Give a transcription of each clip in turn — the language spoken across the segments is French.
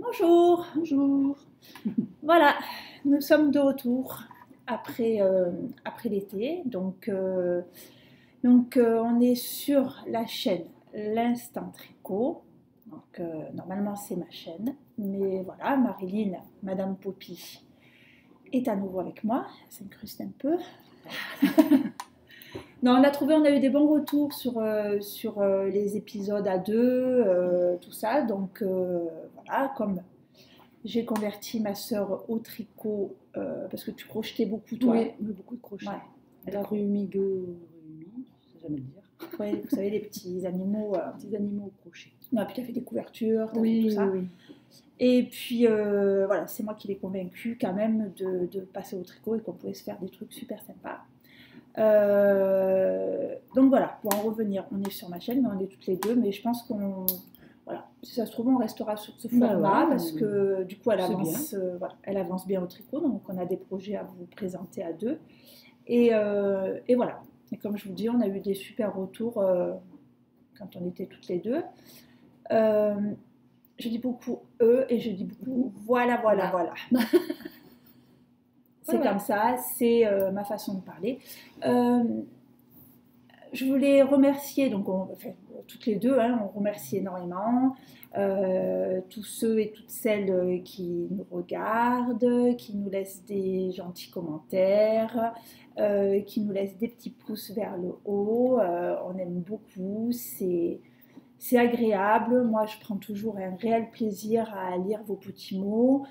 Bonjour, Bonjour. voilà, nous sommes de retour après, l'été. On est sur la chaîne L'Instant Tricot. Normalement, c'est ma chaîne. Mais voilà, Marilyn, Madame Poppy, est à nouveau avec moi. Elle s'incruste un peu. Non, on a eu des bons retours sur les épisodes à deux, tout ça. Voilà, comme j'ai converti ma sœur au tricot, parce que tu crochetais beaucoup, toi. Oui, mais beaucoup de crochets. Ouais. La rumi, je sais jamais le dire. Ouais, vous savez, les petits animaux. Petits animaux au crochet. Non, puis tu as fait des couvertures, tu as fait Oui, tout ça. oui. Et puis, voilà, c'est moi qui l'ai convaincue quand même de passer au tricot et qu'on pouvait se faire des trucs super sympas. Donc voilà, pour en revenir, on est sur ma chaîne, mais on est toutes les deux, mais je pense qu'on... Voilà, si ça se trouve, on restera sur ce format parce que du coup, elle avance bien au tricot, donc on a des projets à vous présenter à deux. Et voilà. Et comme je vous dis, on a eu des super retours quand on était toutes les deux. Je dis beaucoup eux et je dis beaucoup voilà. C'est comme ça, c'est ma façon de parler. Je voulais remercier, toutes les deux, on remercie énormément tous ceux et toutes celles qui nous regardent, qui nous laissent des gentils commentaires, qui nous laissent des petits pouces vers le haut. On aime beaucoup, c'est agréable. Moi, je prends toujours un réel plaisir à lire vos petits mots.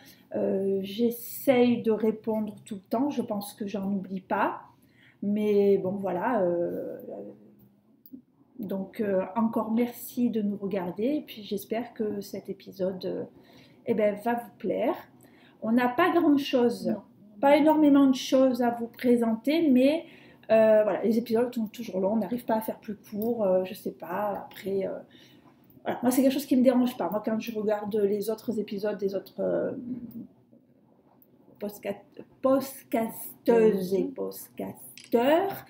J'essaye de répondre tout le temps. Je pense que j'en oublie pas. Mais bon, voilà. Encore merci de nous regarder. Et puis, j'espère que cet épisode va vous plaire. On n'a pas grand-chose, pas énormément de choses à vous présenter, mais voilà, les épisodes sont toujours longs. On n'arrive pas à faire plus court. Je sais pas. Après... Voilà. Moi, c'est quelque chose qui ne me dérange pas. Moi, quand je regarde les autres épisodes des autres podcasteuses et podcasteurs,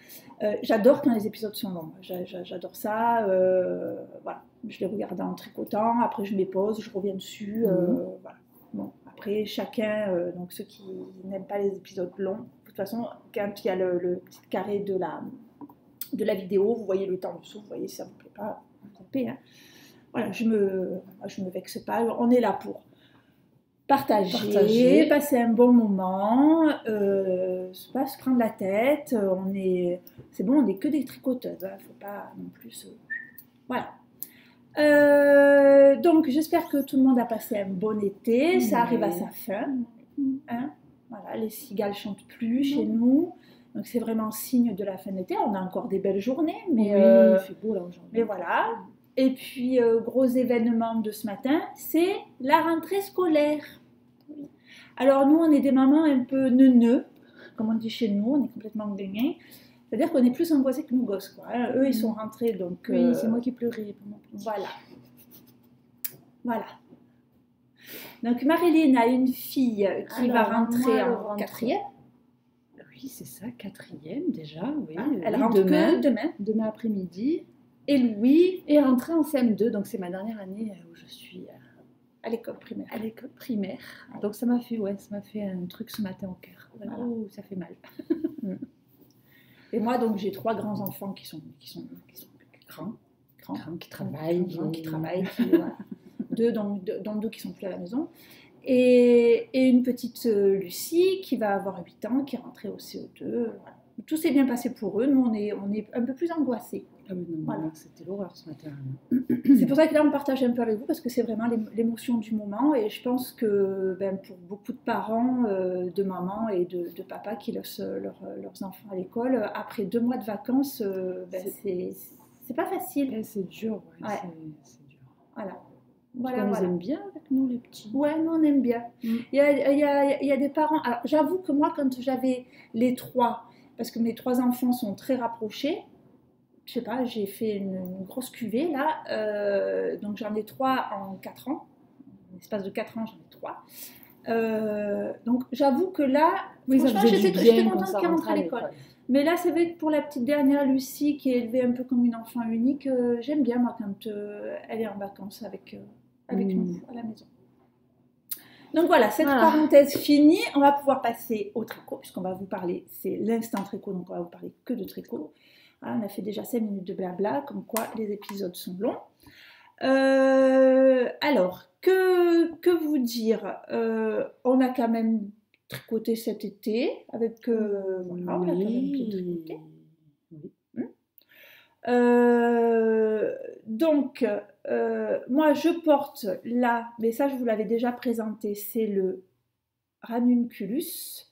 j'adore quand les épisodes sont longs. J'adore ça. Voilà. Je les regarde en tricotant. Après, je me pose, je reviens dessus. Voilà. Bon, après, chacun, donc ceux qui n'aiment pas les épisodes longs, de toute façon, quand il y a le petit carré de la vidéo, vous voyez le temps dessous, vous voyez si ça ne vous plaît pas, vous tapez, hein. Voilà, je me vexe pas. On est là pour partager. Passer un bon moment, pas se prendre la tête. C'est bon, on n'est que des tricoteuses. Hein, faut pas non plus. Voilà. Donc, j'espère que tout le monde a passé un bon été. Ça arrive à sa fin. Hein, voilà, les cigales chantent plus chez nous. Donc, c'est vraiment signe de la fin de l'été. On a encore des belles journées, mais il fait beau là aujourd'hui. Mais voilà. Et puis, gros événement de ce matin, c'est la rentrée scolaire. Alors, nous, on est des mamans un peu neuneux, comme on dit chez nous, on est complètement glingués. C'est-à-dire qu'on est plus angoissés que nos gosses, quoi. Hein. Eux, ils sont rentrés, donc... Oui, c'est moi qui pleurais. Voilà. Donc, Marilyn a une fille qui va rentrer en 4e. Oui, c'est ça, 4e déjà. Oui, elle rentre demain après-midi. Et Louis est rentré en CM2, donc c'est ma dernière année où je suis à l'école primaire. Ouais. Donc ça m'a fait un truc ce matin au cœur. Voilà. Oh, ça fait mal. Et moi, donc, j'ai 3 grands enfants qui sont grands, qui travaillent. Voilà. dont 2 qui sont plus à la maison. Et une petite Lucie qui va avoir 8 ans, qui est rentrée au CE2. Voilà. Tout s'est bien passé pour eux. Nous, on est un peu plus angoissés. Ah oui, non, voilà. C'était l'horreur ce matin. C'est pour ça que là, on partage un peu avec vous, parce que c'est vraiment l'émotion du moment. Et je pense que pour beaucoup de parents, de mamans et de papas qui laissent leurs enfants à l'école, après 2 mois de vacances, c'est pas facile. C'est dur. Ouais. C'est dur. Voilà. On les aime bien avec nous, les petits. Ouais, nous, on aime bien. Il y a des parents... Alors, j'avoue que moi, quand j'avais les 3... Parce que mes 3 enfants sont très rapprochés. Je sais pas, j'ai fait une grosse cuvée là. Donc j'en ai 3 en 4 ans. En l'espace de 4 ans, j'en ai 3. Donc j'avoue que là, franchement, j'étais contente qu'elle rentre à l'école. Mais là, c'est vrai que pour la petite dernière Lucie, qui est élevée un peu comme une enfant unique, j'aime bien moi quand elle est en vacances avec nous à la maison. Donc voilà, cette Voilà. parenthèse finie, on va pouvoir passer au tricot, puisqu'on va vous parler, c'est l'instant tricot, donc on va vous parler que de tricot. Voilà, on a fait déjà 5 minutes de blabla, comme quoi les épisodes sont longs. Alors, que vous dire, on a quand même tricoté cet été, avec, voilà, on a quand même bien tricoté. Oui. Donc, moi je porte là, mais ça je vous l'avais déjà présenté, c'est le Ranunculus.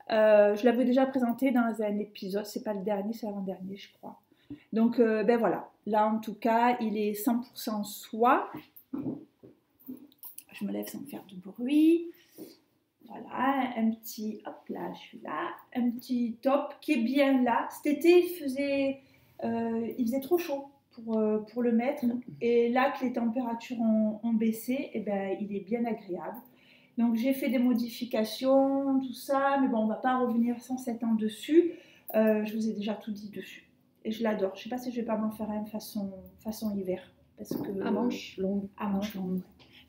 Je l'avais déjà présenté dans un épisode, c'est pas le dernier, c'est l'avant-dernier, je crois. Donc, ben voilà, là en tout cas, il est 100% soie. Je me lève sans faire de bruit. Voilà, un petit, hop là, je suis là, un petit top qui est bien là. Cet été, il faisait trop chaud pour le mettre. Et là que les températures ont baissé, eh ben, il est bien agréable. Donc j'ai fait des modifications, tout ça, mais bon, on ne va pas revenir 107 ans dessus. Je vous ai déjà tout dit dessus. Et je l'adore. Je ne sais pas si je ne vais pas m'en faire un façon hiver. Parce que, À manches longues. À manches longues.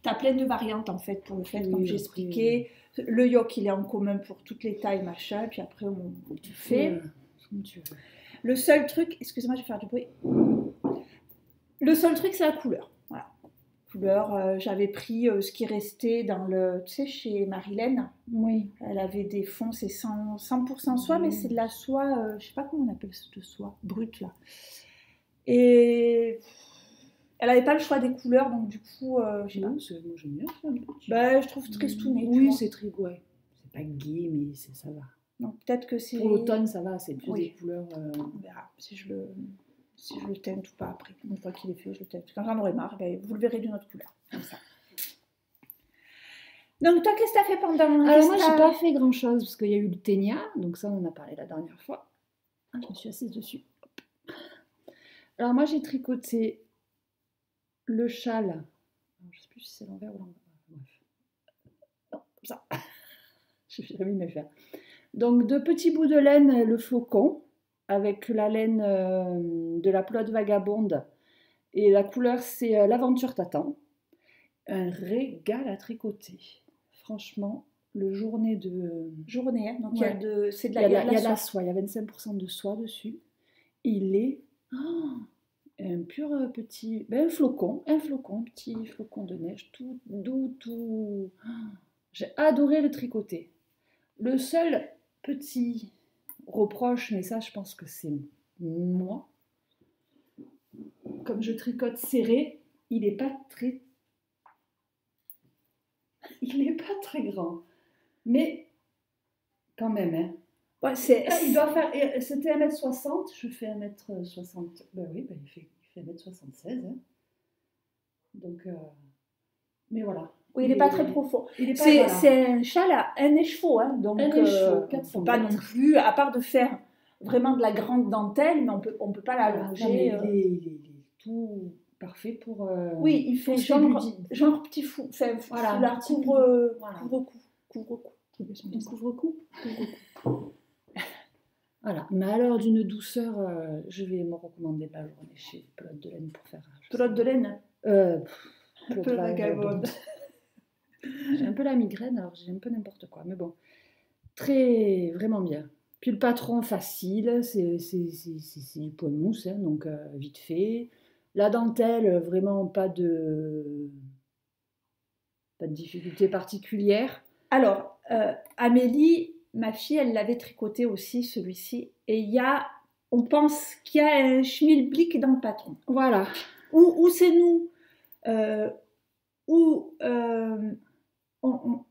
Tu as plein de variantes en fait pour le fait, Oui, comme j'expliquais. Le yoke, il est en commun pour toutes les tailles, machin. Puis après, tu fais. Comme tu veux. Le seul truc, excusez-moi, je vais faire du bruit. Le seul truc, c'est la couleur. Voilà. Couleur, j'avais pris ce qui restait dans le, tu sais, chez Marilène. Oui. Elle avait des fonds, c'est 100% soie, mais c'est de la soie, je sais pas comment on appelle cette soie, brute là. Et elle n'avait pas le choix des couleurs, donc du coup, je sais pas. Moi j'aime bien ça un peu. Bah, je trouve tristouné. Oui, c'est très ouais. C'est pas gai, mais ça va. Donc peut-être que c'est. Pour l'automne, ça va, c'est plus Oui. des couleurs. On verra si je le teinte ou pas après. Une fois qu'il est fait, je le teinte. Quand j'en aurai marre, ben, vous le verrez d'une autre couleur. Comme ça. Donc toi, qu'est-ce que tu as fait pendant... Alors moi, j'ai pas fait grand-chose, parce qu'il y a eu le ténia, donc ça, on en a parlé la dernière fois. Ah, je me suis assise dessus. Alors moi, j'ai tricoté le châle. Alors, je sais plus si c'est l'envers ou l'envers. Bref. Non, comme ça. J'ai jamais me faire. Donc, 2 petits bouts de laine, le flocon, avec la laine de la pelote vagabonde. Et la couleur, c'est l'aventure t'attend. Un régal à tricoter. Franchement, le journée de... Journée, hein. Donc Ouais. c'est de Il y la, a de la soie, il y a 25% de soie dessus. Il est un pur petit... Ben, un flocon, un petit flocon de neige, tout doux, tout... J'ai adoré le tricoter. Le seul petit reproche, mais ça je pense que c'est moi, comme je tricote serré, il n'est pas très grand, mais quand même, hein. Ouais, Il doit faire, c'était 1m60, je fais 1m60, ben oui, ben il fait 1m76, hein. Donc, mais voilà. Oui, il n'est pas très profond. Voilà. C'est un châle à un écheveau, hein, donc un écheveau, il ne faut pas non plus, à part de faire vraiment de la grande dentelle, mais on peut pas l'allonger. Il est tout parfait pour... oui, il fait genre petit fou, enfin, voilà, foulard, couvre-cou. Voilà, mais alors d'une douceur, je vais me recommander de la journée chez Pelote de laine pour faire... Pelote de laine Pelote vagabonde. J'ai un peu la migraine, alors j'ai un peu n'importe quoi, mais bon, vraiment bien. Puis le patron facile, c'est du point mousse, hein, donc vite fait. La dentelle, vraiment pas de difficulté particulière. Alors, Amélie, ma fille, elle l'avait tricoté aussi, celui-ci, et on pense qu'il y a un schmilblick dans le patron. Voilà. Ou c'est nous, on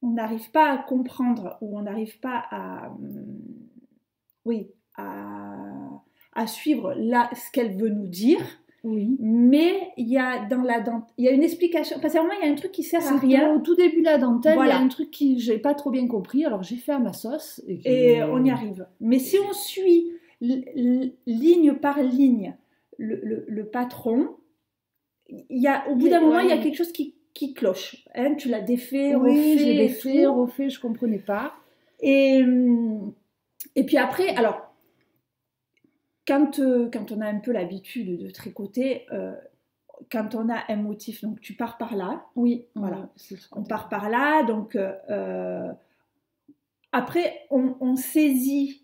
n'arrive pas à comprendre, ou on n'arrive pas à suivre là ce qu'elle veut nous dire. Oui. Mais il y a il y a une explication. Parce qu'à un moment, il y a un truc qui sert à rien. Au tout début de la dentelle, voilà. Il y a un truc que j'ai pas trop bien compris. Alors j'ai fait à ma sauce. Et on y arrive. Mais si on suit ligne par ligne le patron, au bout d'un moment, il y a quelque chose qui cloche. Hein, tu l'as défait, refait. J'ai défait, refait, je comprenais pas. Et puis après, alors, quand on a un peu l'habitude de tricoter, quand on a un motif, donc tu pars par là. Oui, Voilà. On part par là, donc après on saisit,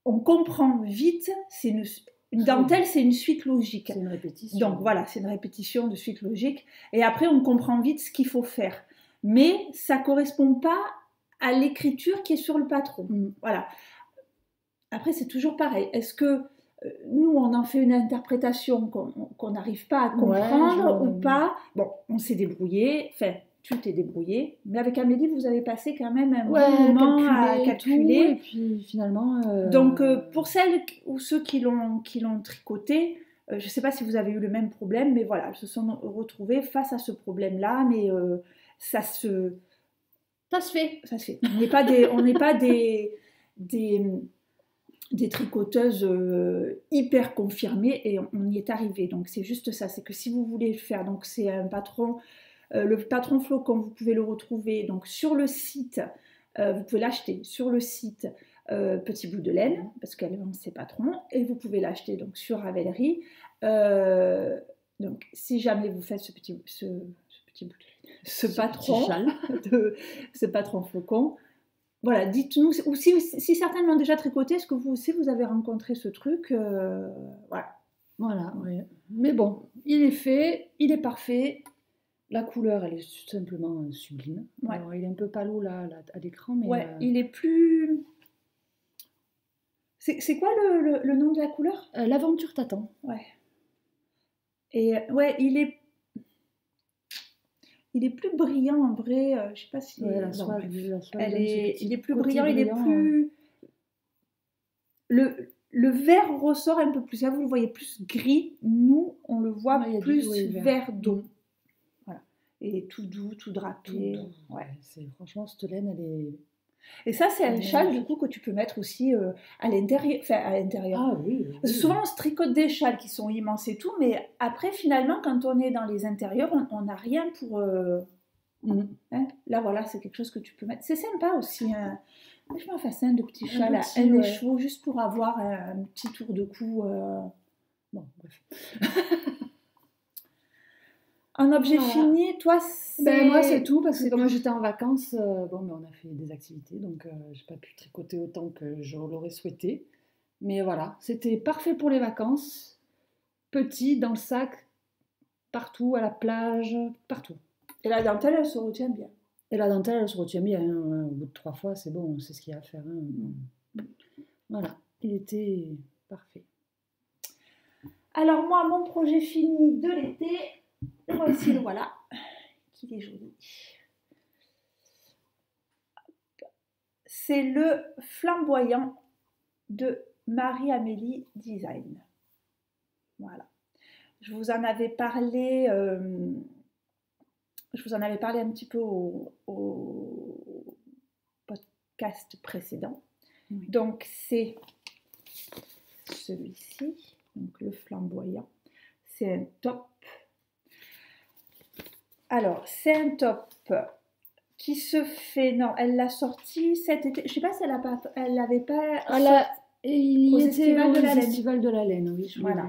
on comprend vite, une dentelle, c'est une suite logique. C'est une répétition. Donc voilà, c'est une répétition de suite logique. Et après, on comprend vite ce qu'il faut faire. Mais ça ne correspond pas à l'écriture qui est sur le patron. Voilà. Après, c'est toujours pareil. Est-ce que nous, on en fait une interprétation qu'on n'arrive pas à comprendre ou pas? Bon, on s'est débrouillé. Enfin, tu t'es débrouillé. Mais avec Amélie, vous avez passé quand même un bon moment à calculer. Tout, et puis finalement... Donc, pour celles ou ceux qui l'ont tricoté, je ne sais pas si vous avez eu le même problème, mais voilà, elles se sont retrouvées face à ce problème-là, mais ça se fait. On n'est pas des tricoteuses hyper confirmées et on y est arrivé. Donc, c'est juste ça, c'est que si vous voulez le faire, donc c'est un patron, le patron flocon, vous pouvez le retrouver donc sur le site, vous pouvez l'acheter sur le site Petit Bout de Laine, parce qu'elle vend ses patrons, et vous pouvez l'acheter donc sur Ravelry. Donc, si jamais vous faites ce petit bout de laine, ce patron flocon, voilà, dites-nous, ou si certains l'ont déjà tricoté, est-ce que vous aussi vous avez rencontré ce truc Voilà, oui. Mais bon, il est fait, il est parfait. La couleur, elle est tout simplement sublime. Ouais. Alors, il est un peu pâle là à l'écran, mais... Ouais, il est plus... C'est quoi le nom de la couleur? L'aventure t'attend. Ouais. Et ouais, il est plus brillant en vrai. Je sais pas si... Ouais, il est plus brillant, il est plus... Le vert ressort un peu plus. Là, vous le voyez plus gris. Nous, on le voit plus vert d'eau. Voilà. Et tout doux, tout drapé. Tout doux. Ouais, franchement, cette laine, elle est... Et ça, c'est un châle du coup que tu peux mettre aussi à l'intérieur. Enfin, à l'intérieur. Ah oui. Souvent, on se tricote des châles qui sont immenses et tout, mais après, finalement, quand on est dans les intérieurs, on n'a rien pour. Hein. Là, voilà, c'est quelque chose que tu peux mettre. C'est sympa aussi. Je m'en fasse un de petits châles à un écheveau juste pour avoir un petit tour de cou. Bon, bref. Un objet fini, toi, c'est... Moi, c'est tout, parce que comme j'étais en vacances, on a fait des activités, donc j'ai pas pu tricoter autant que je l'aurais souhaité. Mais voilà, c'était parfait pour les vacances. Petit, dans le sac, partout, à la plage, partout. Et la dentelle, elle se retient bien. Et la dentelle, elle se retient bien. Hein. Au bout de 3 fois, c'est bon, on sait ce qu'il y a à faire. Hein. Voilà, il était parfait. Alors moi, mon projet fini de l'été... Voici le voilà, qu'il est joli. C'est le flamboyant de Marie-Amélie Design. Voilà. Je vous en avais parlé un petit peu au podcast précédent. Oui. Donc c'est celui-ci, donc le flamboyant. C'est un top. Alors, c'est un top qui se fait... Non, elle l'a sorti cet été. Je ne sais pas si elle l'avait pas... Il y était au Festival de la Laine, oui. Voilà.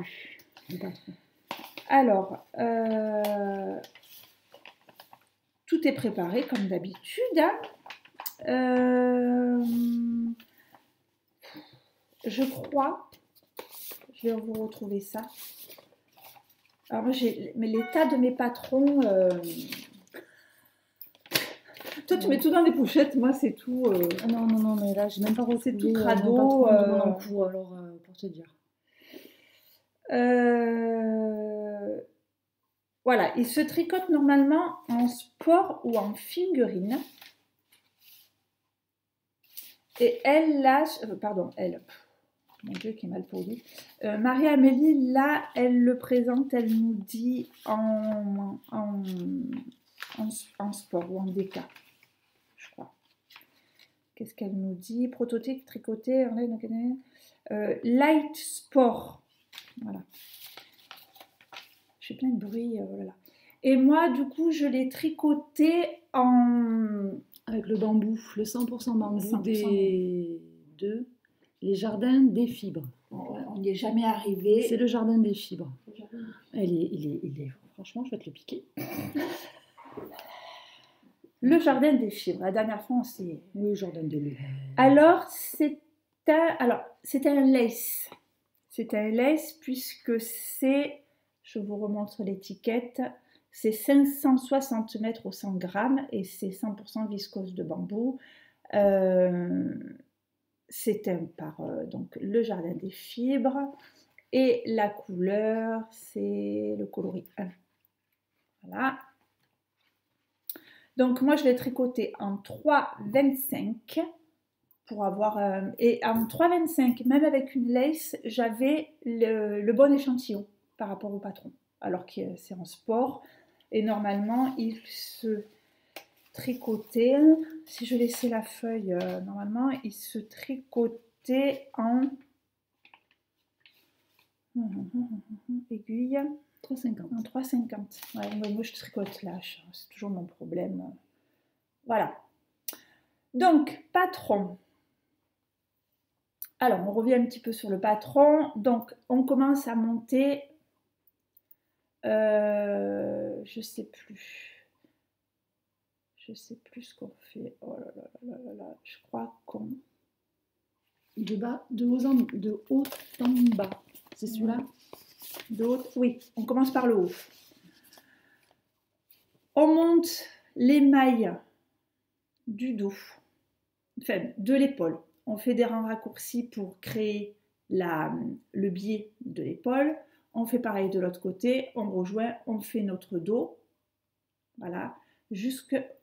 Alors, tout est préparé comme d'habitude. Je crois... Je vais vous retrouver ça. Alors moi, mais l'état de mes patrons... Toi, tu mets tout dans des pochettes, moi, c'est tout... Non, mais là, j'ai même pas retrouvé. C'est tout crado. Alors, pour te dire. Voilà, il se tricote normalement en sport ou en fingering. Et elle lâche... pardon, elle... Mon Dieu, qui est mal poli. Marie-Amélie, là, elle le présente, elle nous dit en sport ou en DK, je crois. Qu'est-ce qu'elle nous dit? Prototype, tricoté, light sport. Voilà. J'ai plein de bruit. Voilà. Et moi, du coup, je l'ai tricoté avec le bambou, le 100% bambou 100%. Les jardins des fibres. On n'y est jamais arrivé. C'est le jardin des fibres. Il est Franchement, je vais te le piquer. Le jardin des fibres. La dernière fois, on s'est... Oui, jardin des lait. Alors, c'est un lace. C'est un lace puisque c'est, je vous remontre l'étiquette, c'est 560 mètres au 100 grammes et c'est 100% viscose de bambou. C'est par donc, le jardin des fibres et la couleur, c'est le coloris 1. Voilà. Donc moi, je l'ai tricoté en 3,25 pour avoir... et en 3,25, même avec une lace, j'avais le bon échantillon par rapport au patron. Alors que c'est en sport. Et normalement, il se tricotait... Si je laissais la feuille, normalement, il se tricotait en... aiguille... 3,50. En 3,50. Ouais, moi, je tricote lâche. C'est toujours mon problème. Voilà. Donc, patron. Alors, on revient un petit peu sur le patron. Donc, on commence à monter... je sais plus. Je sais plus ce qu'on fait. Oh là là là là là. Je crois qu'on... De haut en bas. C'est celui-là? De haut, oui, on commence par le haut. On monte les mailles du dos, enfin de l'épaule. On fait des rangs raccourcis pour créer le biais de l'épaule. On fait pareil de l'autre côté, on rejoint, on fait notre dos. Voilà.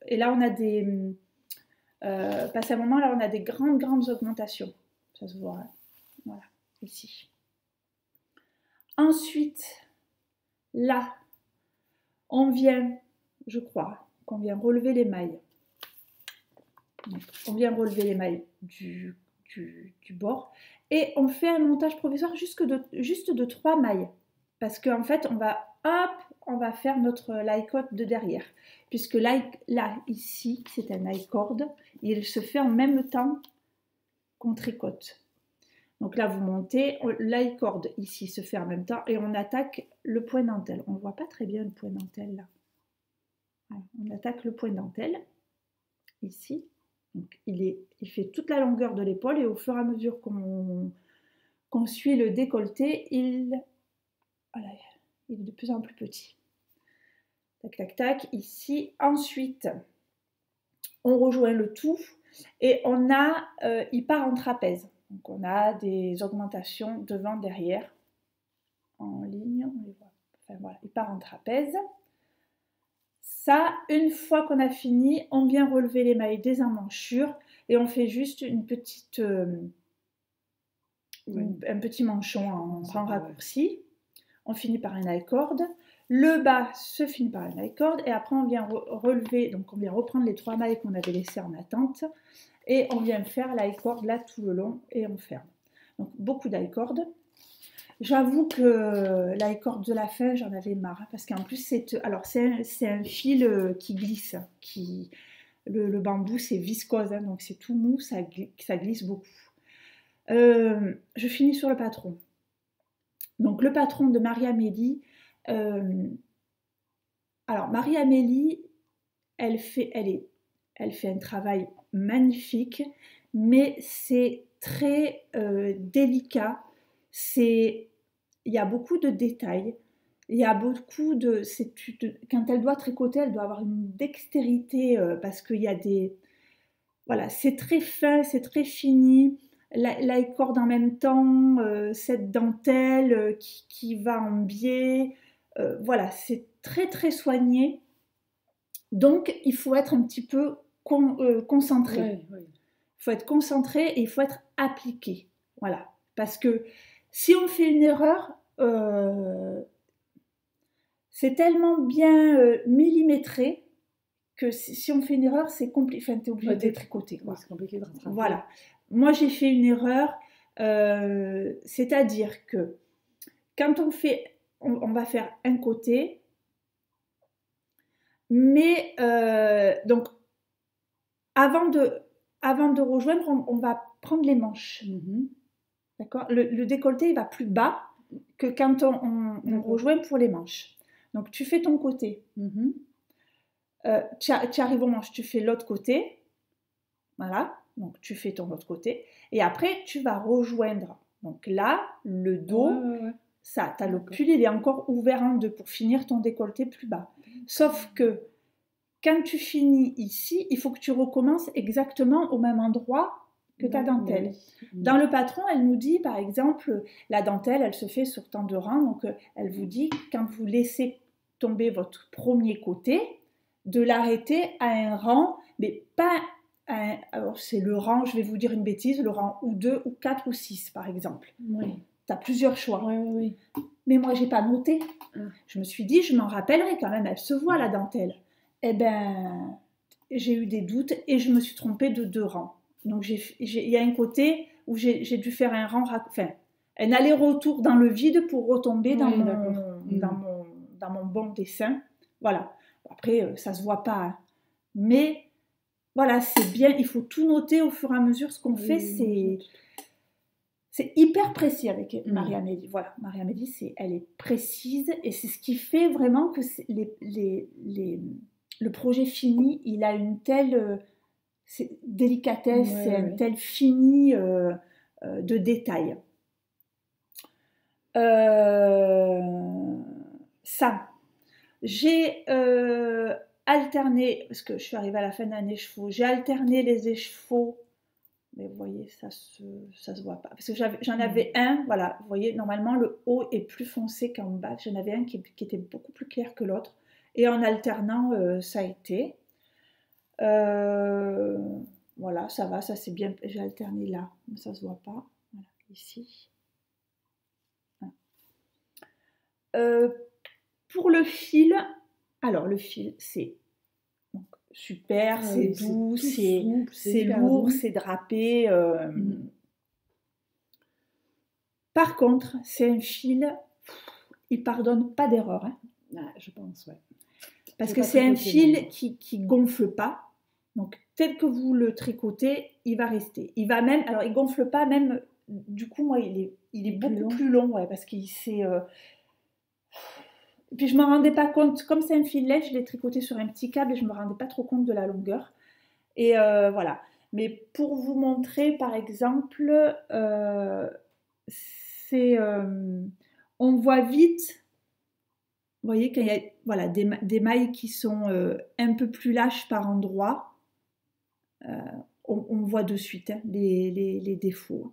Et là, on a des... passé un moment, là, on a des grandes augmentations. Ça se voit, hein. Voilà, ici. Ensuite, là, on vient, je crois, qu'on vient relever les mailles. Donc, on vient relever les mailles du bord et on fait un montage provisoire juste de 3 mailles. Parce qu'en fait, on va faire notre lie-cord de derrière. Puisque là, ici, c'est un lie-cord. Il se fait en même temps qu'on tricote. Donc là, vous montez, lie-cord ici se fait en même temps et on attaque le point dentelle. On ne voit pas très bien le point dentelle là. Voilà, on attaque le point dentelle ici. Donc il fait toute la longueur de l'épaule et au fur et à mesure qu'on suit le décolleté, voilà, il est de plus en plus petit. Tac, tac, tac, ici. Ensuite, on rejoint le tout et il part en trapèze. Donc on a des augmentations devant, derrière, en ligne, on les voit. Enfin voilà, il part en trapèze. Ça, une fois qu'on a fini, on vient relever les mailles des emmanchure et on fait juste une petite, un petit manchon en rang raccourci. On finit par un lie-cord. Le bas se finit par un lie-cord et après on vient relever, donc on vient reprendre les 3 mailles qu'on avait laissées en attente et on vient faire lie-cord là tout le long et on ferme. Donc beaucoup lie-cord. J'avoue que lie-cord de la fin, j'en avais marre parce qu'en plus c'est un fil qui glisse, le bambou c'est viscose, hein, donc c'est tout mou, ça glisse beaucoup. Je finis sur le patron. Donc le patron de Marie-Amélie. Alors Marie-Amélie, elle fait un travail magnifique, mais c'est très délicat. Il y a beaucoup de détails. Il y a beaucoup quand elle doit tricoter, elle doit avoir une dextérité parce qu'il y a des... Voilà, c'est très fin, c'est très fini. Lie-cord en même temps, cette dentelle qui va en biais. Voilà, c'est très très soigné. Donc, il faut être un petit peu concentré. Ouais. Il faut être concentré et il faut être appliqué. Voilà, parce que si on fait une erreur, c'est tellement bien millimétré que si on fait une erreur, c'est compliqué. Enfin, tu es obligé de détricoter. Oui, c'est compliqué de rattraper. Voilà. Moi, j'ai fait une erreur, c'est-à-dire que quand on va faire un côté, mais donc avant de rejoindre, on va prendre les manches. D'accord. Le décolleté il va plus bas que quand on rejoint pour les manches. Donc, tu fais ton côté. Tu arrives au manche, tu fais l'autre côté. Voilà. Donc, tu fais ton autre côté. Et après, tu vas rejoindre. Donc là, le dos, ça, tu as le pull, il est encore ouvert en deux pour finir ton décolleté plus bas. Sauf que quand tu finis ici, il faut que tu recommences exactement au même endroit que ta dentelle. Dans le patron, elle nous dit, par exemple, la dentelle, elle se fait sur tant de rangs. Donc, elle vous dit, quand vous laissez tomber votre premier côté, de l'arrêter à un rang, mais pas alors c'est le rang, je vais vous dire une bêtise, le rang ou 2 ou 4 ou 6 par exemple. Oui. Tu as plusieurs choix. Oui. Mais moi, j'ai pas noté. Je me suis dit, je m'en rappellerai quand même, elle se voit la dentelle. Eh ben, j'ai eu des doutes et je me suis trompée de 2 rangs. Donc, il y a un côté où j'ai dû faire un rang, enfin, un aller-retour dans le vide pour retomber dans mon bon dessin. Voilà. Après, ça se voit pas. Hein. Mais voilà, c'est bien. Il faut tout noter au fur et à mesure. Ce qu'on fait, c'est hyper précis avec Marie-Amélie. Voilà, Marie-Amélie, elle est précise et c'est ce qui fait vraiment que le projet fini, il a une telle délicatesse et un tel fini de détails. Ça, j'ai alterné, parce que je suis arrivée à la fin d'un écheveau, j'ai alterné les écheveaux. Mais vous voyez, ça se voit pas. Parce que j'en avais un, voilà, vous voyez, normalement le haut est plus foncé qu'en bas. J'en avais un qui était beaucoup plus clair que l'autre. Et en alternant, ça a été. Voilà, ça va, ça c'est bien. J'ai alterné là, mais ça se voit pas. Voilà, ici. Voilà. Pour le fil, alors le fil, c'est super, c'est doux, c'est lourd, c'est drapé. Par contre, c'est un fil, il pardonne pas d'erreur. Hein. Je pense, ouais. Parce que c'est un fil qui gonfle pas. Donc, tel que vous le tricotez, il va rester. Il va même, alors il gonfle pas même, du coup, moi, il est beaucoup plus long, ouais, parce qu'il s'est... Puis je ne me rendais pas compte, comme c'est un filet, je l'ai tricoté sur un petit câble et je ne me rendais pas trop compte de la longueur. Et voilà. Mais pour vous montrer, par exemple, on voit vite, vous voyez, qu'il y a des mailles qui sont un peu plus lâches par endroit. On voit de suite hein, les défauts.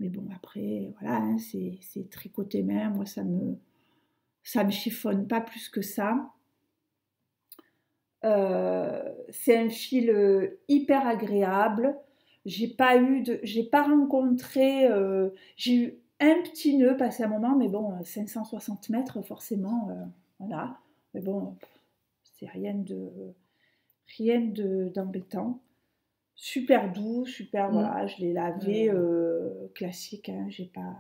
Mais bon, après, voilà, hein, c'est tricoté main. Moi, ça me chiffonne pas plus que ça. C'est un fil hyper agréable. J'ai pas rencontré. J'ai eu un petit nœud passé un moment, mais bon, 560 mètres forcément, voilà. Mais bon, c'est rien d'embêtant. Super doux, super. Voilà, je l'ai lavé classique. Hein, j'ai pas.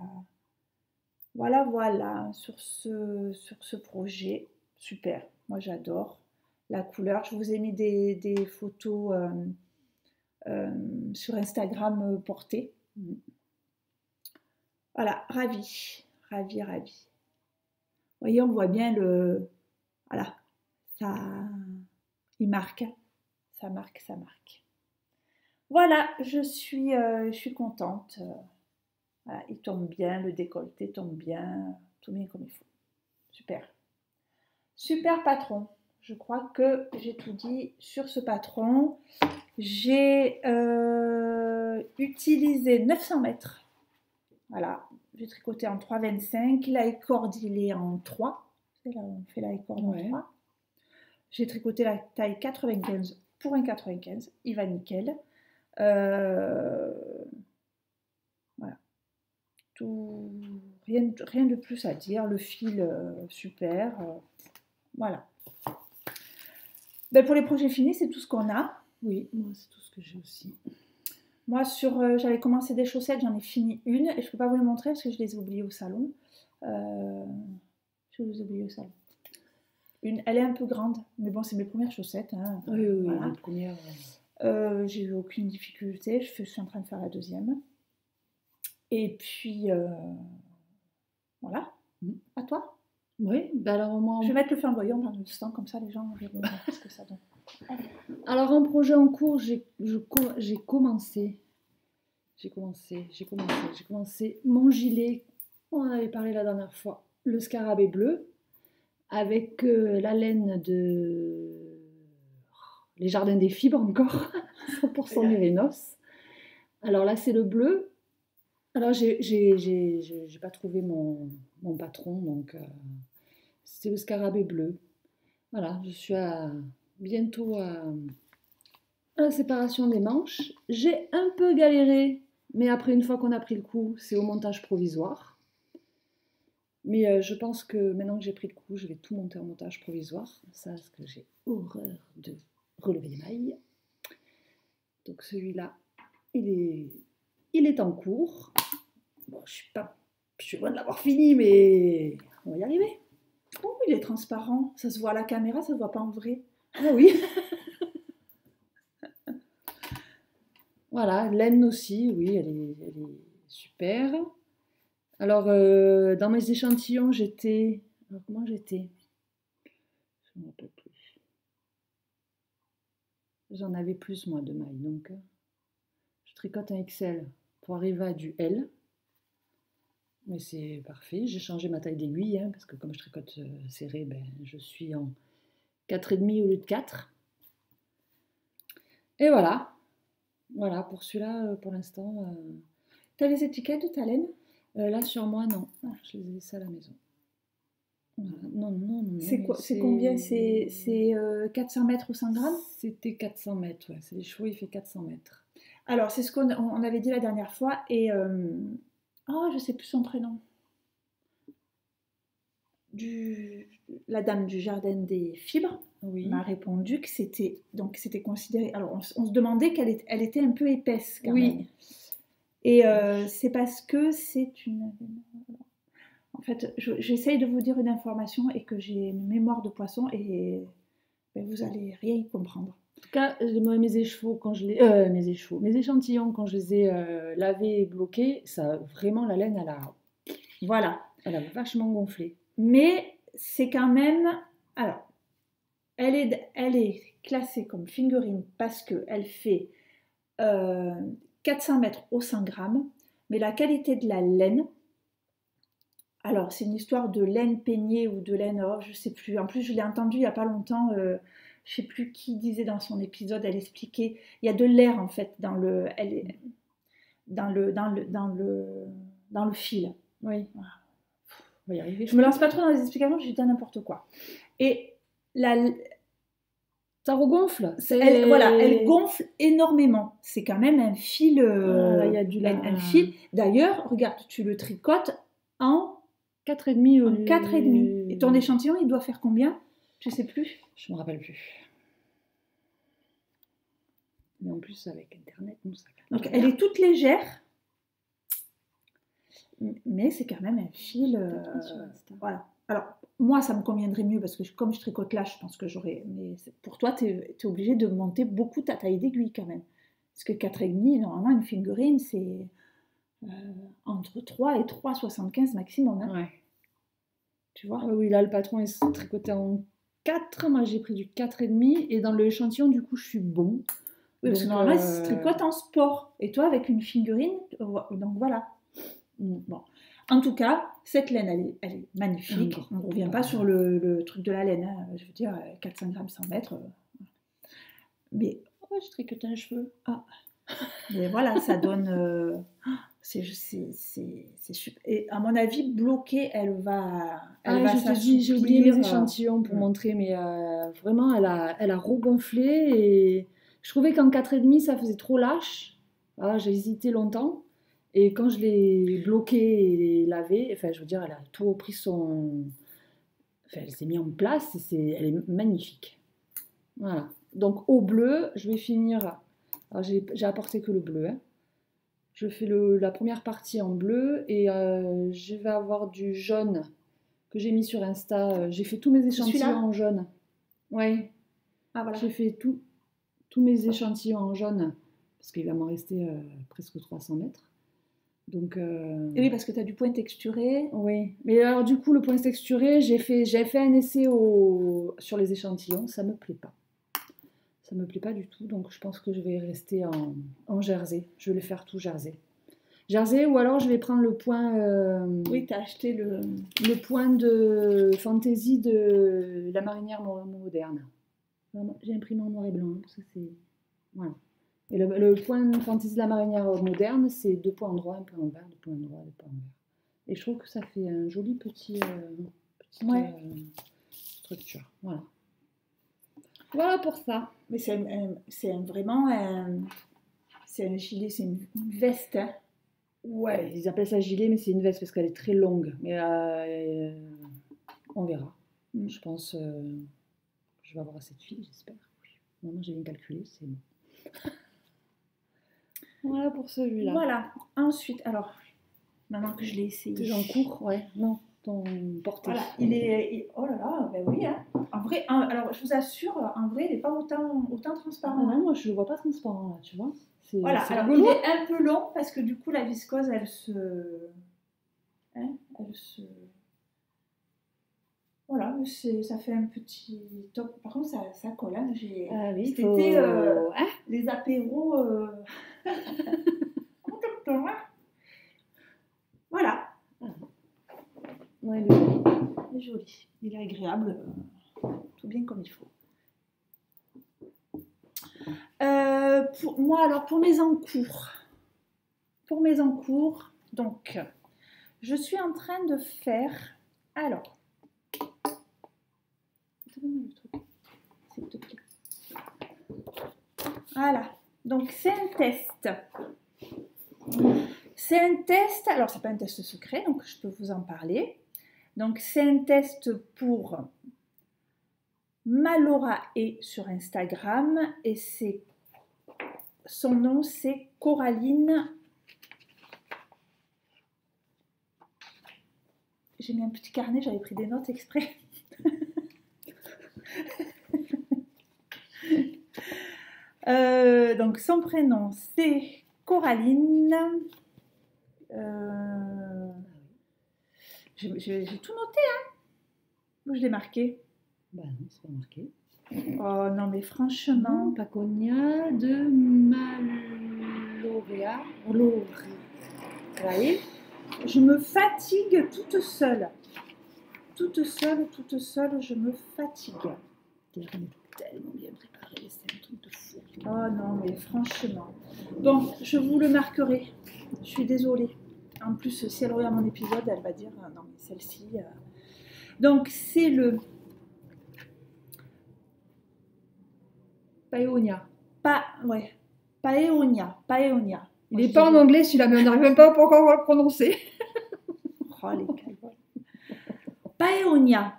Voilà, sur ce projet, super, moi j'adore la couleur. Je vous ai mis des photos sur Instagram portées. Voilà, ravie. Vous voyez, on voit bien voilà, ça, il marque, ça marque. Voilà, je suis contente. Voilà, il tombe bien, le décolleté tombe bien, tout bien comme il faut. Super patron. Je crois que j'ai tout dit sur ce patron. J'ai utilisé 900 mètres. Voilà, j'ai tricoté en 3,25. La corde, il est en 3. C'est là où on fait la corde en 3. J'ai tricoté la taille 95 pour un 95. Il va nickel. Voilà. Rien de plus à dire. Le fil, super. Voilà. Ben pour les projets finis, c'est tout ce qu'on a. Oui, moi, c'est tout ce que j'ai aussi. Moi, j'avais commencé des chaussettes, j'en ai fini une. Et je ne peux pas vous les montrer parce que je les ai oubliées au salon. Je les ai oubliées au salon. Elle est un peu grande. Mais bon, c'est mes premières chaussettes. Hein. Oui, voilà. Les premières. J'ai eu aucune difficulté. Je suis en train de faire la deuxième. Et puis, voilà. À toi. Oui, ben alors moi, Je vais mettre le flamboyant dans l'instant, comme ça les gens verront ce que ça donne. alors un projet en cours, j'ai commencé. J'ai commencé mon gilet, on en avait parlé la dernière fois, le scarabée bleu, avec la laine de les jardins des fibres encore, 100% mérinos. Alors là, c'est le bleu. Alors, j'ai pas trouvé mon patron, donc c'était le scarabée bleu. Voilà, je suis bientôt à la séparation des manches. J'ai un peu galéré, mais après, une fois qu'on a pris le coup, c'est au montage provisoire. Mais je pense que maintenant que j'ai pris le coup, je vais tout monter en montage provisoire. Ça, parce que j'ai horreur de relever les mailles. Donc celui-là, il est en cours. Bon, je suis loin de l'avoir fini, mais on va y arriver. Oh, il est transparent. Ça se voit à la caméra, ça se voit pas en vrai. Ah oui. Voilà, laine aussi, oui, elle est super. Alors, dans mes échantillons, j'étais... Alors, comment j'étais? Je ne me rappelle plus. J'en avais plus, moi, de mailles. Donc, je tricote un XL pour arriver à du L. Mais c'est parfait. J'ai changé ma taille d'aiguille, hein, parce que comme je tricote serré, ben, je suis en 4,5 au lieu de 4. Et voilà. Voilà, pour celui-là, pour l'instant... T'as les étiquettes de ta laine? Là, sur moi, non. Je les ai laissées à la maison. Voilà. Non. C'est quoi? C'est combien? C'est 400 mètres ou 100 grammes? C'était 400 mètres, ouais. C'est les chevaux, il fait 400 mètres. Alors, c'est ce qu'on avait dit la dernière fois. Et oh, je sais plus son prénom. La dame du jardin des fibres m'a répondu que c'était considéré. Alors, on se demandait elle était un peu épaisse quand même. Et c'est parce que c'est une. En fait, j'essaye de vous dire une information et que j'ai une mémoire de poisson et ben, vous allez rien y comprendre. En tout cas, moi, mes échantillons, quand je les ai lavés et bloqués, ça, vraiment, la laine, elle a vachement gonflé. Mais c'est quand même... Alors, elle est classée comme figurine parce qu'elle fait 400 mètres au 100 grammes, mais la qualité de la laine... Alors, c'est une histoire de laine peignée ou de laine... Oh, je ne sais plus. En plus, je l'ai entendu il n'y a pas longtemps... je ne sais plus qui disait dans son épisode, elle expliquait, il y a de l'air en fait dans le fil. Oui. Voilà. On va y arriver. Je me lance pas trop dans les explications, je dis n'importe quoi. Et ça regonfle. Elle gonfle énormément. C'est quand même un fil. Un fil. D'ailleurs, regarde, tu le tricotes en 4,5 4,5. Et ton échantillon, il doit faire combien? Je sais plus. Je me rappelle plus. Mais en plus, avec Internet, nous, ça... Donc, elle est toute légère. Mais c'est quand même un fil. Voilà. Alors, moi, ça me conviendrait mieux parce que comme je tricote là, je pense que j'aurais. Mais pour toi, tu es obligé de monter beaucoup ta taille d'aiguille quand même. Parce que 4,5, normalement, une figurine, c'est entre 3 et 3,75 maximum. Hein. Ouais. Tu vois? Oui, là, le patron est tricoté en 4. Moi, j'ai pris du 4,5. Et dans l'échantillon, du coup, je suis bon. Oui, parce que normalement, il se tricote en sport. Et toi, avec une figurine, donc voilà. Bon. En tout cas, cette laine, elle est magnifique. On ne revient pas sur le truc de la laine. Hein. Je veux dire, 400 grammes, 100 mètres. Mais... Oh, je tricote un cheveu. Ah. Mais voilà, ça donne... c'est super. Et à mon avis, bloquée, elle va s'assouplir. J'ai oublié mes échantillons pour montrer, mais vraiment, elle a regonflé. Et je trouvais qu'en 4,5, ça faisait trop lâche. Ah, j'ai hésité longtemps. Et quand je l'ai bloquée et lavée, enfin, je veux dire, elle a tout repris son... Enfin, elle s'est mise en place et elle est magnifique. Voilà. Donc, au bleu, je vais finir... Alors, j'ai apporté que le bleu. Hein. Je fais la première partie en bleu et je vais avoir du jaune que j'ai mis sur Insta. J'ai fait tous mes échantillons en jaune. Ouais. Ah, voilà. J'ai fait tous mes échantillons en jaune parce qu'il va m'en rester presque 300 mètres. Donc, Et oui, parce que tu as du point texturé. oui. Mais alors, du coup, le point texturé, j'ai fait un essai sur les échantillons. Ça me plaît pas. Ça me plaît pas du tout. Donc, je pense que je vais rester en jersey. Je vais le faire tout jersey. Jersey, ou alors je vais prendre le point. Oui, tu as acheté Le point de fantaisie de la marinière moderne. J'ai imprimé en noir et blanc. Ça, c'est... Voilà. Et le point de fantaisie de la marinière moderne, c'est 2 points en droit, 1 point en vert, 2 points en droit, 2 points en vert. Et je trouve que ça fait un joli petite Ouais. structure. Voilà. Voilà pour ça. Mais vraiment c'est un gilet, c'est une veste. Hein. Ouais, ils appellent ça gilet, mais c'est une veste parce qu'elle est très longue. Mais on verra. Je pense que je vais avoir assez de fil, j'espère. Maintenant, j'ai bien calculé, c'est bon. Voilà pour celui-là. Voilà. Ensuite, alors, maintenant que je l'ai essayé. T'es en cours, ouais. Non, ton porté. Voilà, oh là là, ben oui. Hein. En vrai, alors je vous assure, en vrai, il n'est pas autant transparent. Ah non, moi je le vois pas transparent là, tu vois. Voilà, alors il est un peu long parce que du coup la viscose, elle se... Voilà, ça fait un petit top. Par contre, ça colle. Hein. Ah oui, c'était les apéros. Voilà. Ouais, il est joli. Il est agréable. Tout bien comme il faut. Pour mes encours. Donc, je suis en train de faire... Alors... S'il te plaît. Voilà. Donc, c'est un test. Alors, c'est pas un test secret, donc je peux vous en parler. Donc, c'est un test pour Malora et sur Instagram. Et son nom, c'est Coraline. J'ai mis un petit carnet, j'avais pris des notes exprès. Donc son prénom c'est Coraline. J'ai tout noté, hein. Moi je l'ai marqué. Bah non, c'est pas marqué. Oh non mais franchement. Paconia de Malorea. Je me fatigue toute seule. Toute seule, je me fatigue. Tellement bien préparé, c'est un truc de fou. Oh non, mais franchement. Bon, je vous le marquerai. Je suis désolée. En plus, si elle regarde mon épisode, elle va dire non, mais celle-ci. Donc, c'est le Paeonia. Paeonia. Il n'est pas en anglais celui-là, mais on n'arrive même pas encore à le prononcer. Oh, les calvoles. Paeonia.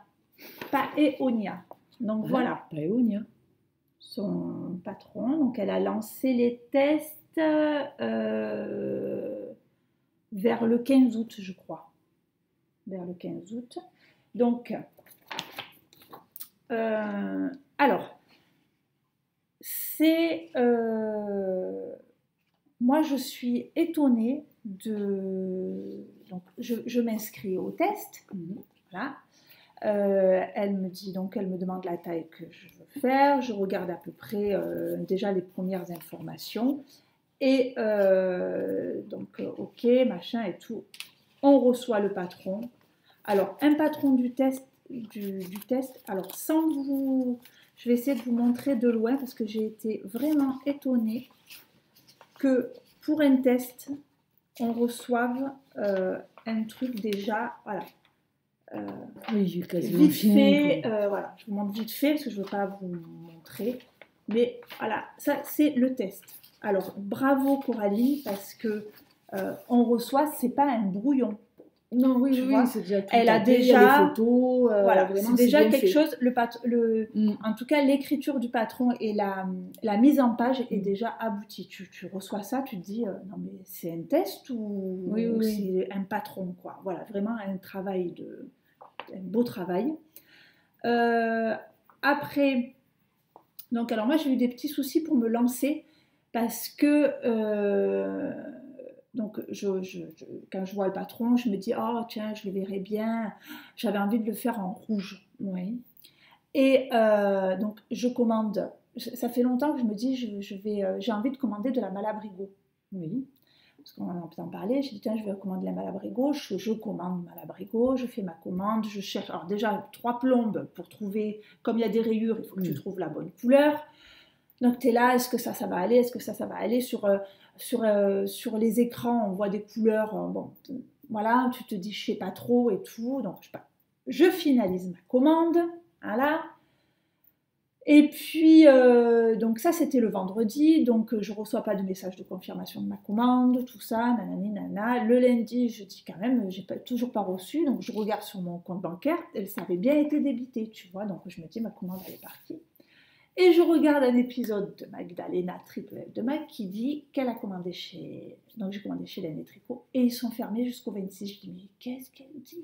Donc voilà. Paeonia. Son patron. Donc elle a lancé les tests vers le 15 août, je crois. Vers le 15 août. Donc, alors, c'est... moi, je suis étonnée de... Donc, je m'inscris au test. Voilà. Elle me demande la taille que je veux faire. Je regarde à peu près déjà les premières informations. Et donc, ok, machin et tout. On reçoit le patron. Alors, un patron du test. Alors, je vais essayer de vous montrer de loin parce que j'ai été vraiment étonnée que pour un test, on reçoive un truc déjà, voilà. Oui, j'ai quasiment vite fait, voilà, je vous montre vite fait parce que je ne veux pas vous montrer, mais voilà, ça c'est le test. Alors bravo Coraline parce que on reçoit, c'est pas un brouillon. Non, oui, c'est déjà tout. Elle a déjà des photos, voilà, c'est déjà quelque fait. chose. En tout cas, l'écriture du patron et la mise en page est déjà aboutie. Tu reçois ça, tu te dis non mais c'est un test ou c'est un patron quoi. Voilà, vraiment un beau travail. Après, donc alors moi j'ai eu des petits soucis pour me lancer parce que Donc, quand je vois le patron, je me dis, oh tiens, je le verrai bien. J'avais envie de le faire en rouge. Oui. Et donc, je commande. Ça fait longtemps que je me dis, j'ai envie de commander de la Malabrigo. Oui. Parce qu'on en a entendu parler. J'ai dit, tiens, je vais commander la Malabrigo. Je commande Malabrigo, je fais ma commande. Je cherche. Alors, déjà, 3 plombes pour trouver. Comme il y a des rayures, il faut que tu trouves la bonne couleur. Donc, tu es là, est-ce que ça va aller? Est-ce que ça va aller? Sur les écrans, on voit des couleurs. Bon, voilà, tu te dis, je sais pas trop et tout. Donc, je finalise ma commande. Voilà. Et puis, donc ça, c'était le vendredi. Donc, je ne reçois pas de message de confirmation de ma commande, tout ça, nanani, nana. Le lundi, je dis quand même, je n'ai toujours pas reçu. Donc, je regarde sur mon compte bancaire. Ça avait bien été débité, tu vois. Donc, je me dis, ma commande, elle est partie. Et je regarde un épisode de Magdalena Triple F de Mag qui dit qu'elle a commandé chez... Donc, j'ai commandé chez Laine et Tricot. Et ils sont fermés jusqu'au 26. Je dis, mais qu'est-ce qu'elle dit?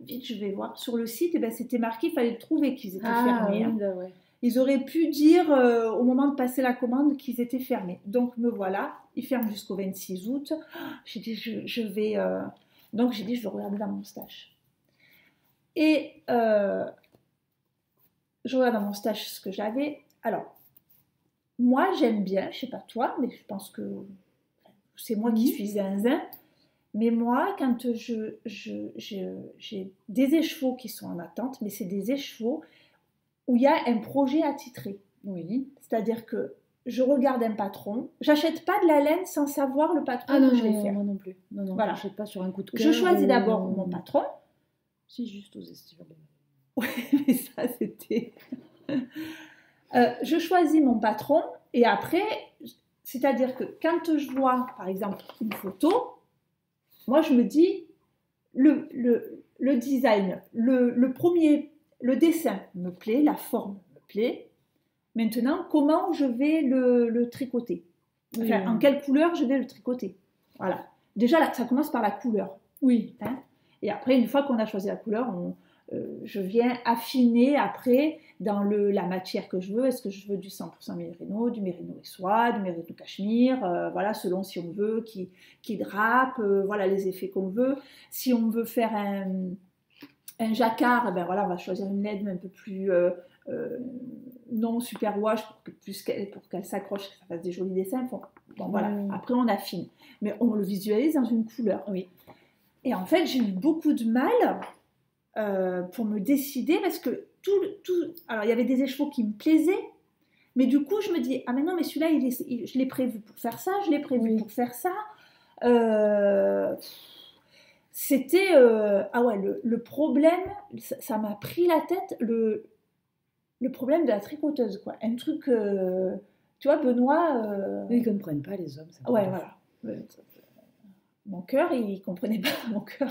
Vite, je vais voir. Sur le site, c'était marqué, il fallait le trouver qu'ils étaient fermés. Oui, hein. Ouais. Ils auraient pu dire au moment de passer la commande qu'ils étaient fermés. Donc, me voilà. Ils ferment jusqu'au 26 août. J'ai dit, je vais... Donc, j'ai dit, je vais regarder dans mon stash. Et... je regarde dans mon stash ce que j'avais. Alors, moi, j'aime bien, je sais pas toi, mais je pense que c'est moi qui suis zinzin. Mais moi, quand j'ai des écheveaux qui sont en attente, mais c'est des écheveaux où il y a un projet attitré. Oui. C'est-à-dire que je regarde un patron, j'achète pas de la laine sans savoir le patron que je vais faire. Moi non plus. Non, voilà. J'achète pas sur un coup de cœur. Je choisis d'abord mon patron. Si, juste aux estivales. Oui, mais ça, c'était... je choisis mon patron et après, c'est-à-dire que quand je vois, par exemple, une photo, moi, je me dis, le design, le dessin me plaît, la forme me plaît. Maintenant, comment je vais le tricoter? Enfin, en quelle couleur je vais le tricoter? Voilà. Déjà, là, ça commence par la couleur. Oui. Hein? Et après, une fois qu'on a choisi la couleur, je viens affiner après dans la matière que je veux. Est-ce que je veux du 100% mérino, du mérino et soie, du mérino cachemire, voilà, selon si on veut qui drape, voilà les effets qu'on veut. Si on veut faire un jacquard, ben voilà, on va choisir une laine un peu plus non super wash pour qu'elle s'accroche, que ça fasse des jolis dessins. Bon, voilà. Après, on affine. Mais on le visualise dans une couleur. Oui. Et en fait, j'ai eu beaucoup de mal pour me décider parce que alors il y avait des écheveaux qui me plaisaient, mais du coup je me dis ah mais non mais celui-là je l'ai prévu pour faire ça, je l'ai prévu pour faire ça. C'était ah ouais le problème, ça m'a pris la tête le problème de la tricoteuse quoi, un truc tu vois Benoît. Ils ne comprennent pas les hommes. Ça ouais voilà. Mon cœur il comprenait pas mon cœur.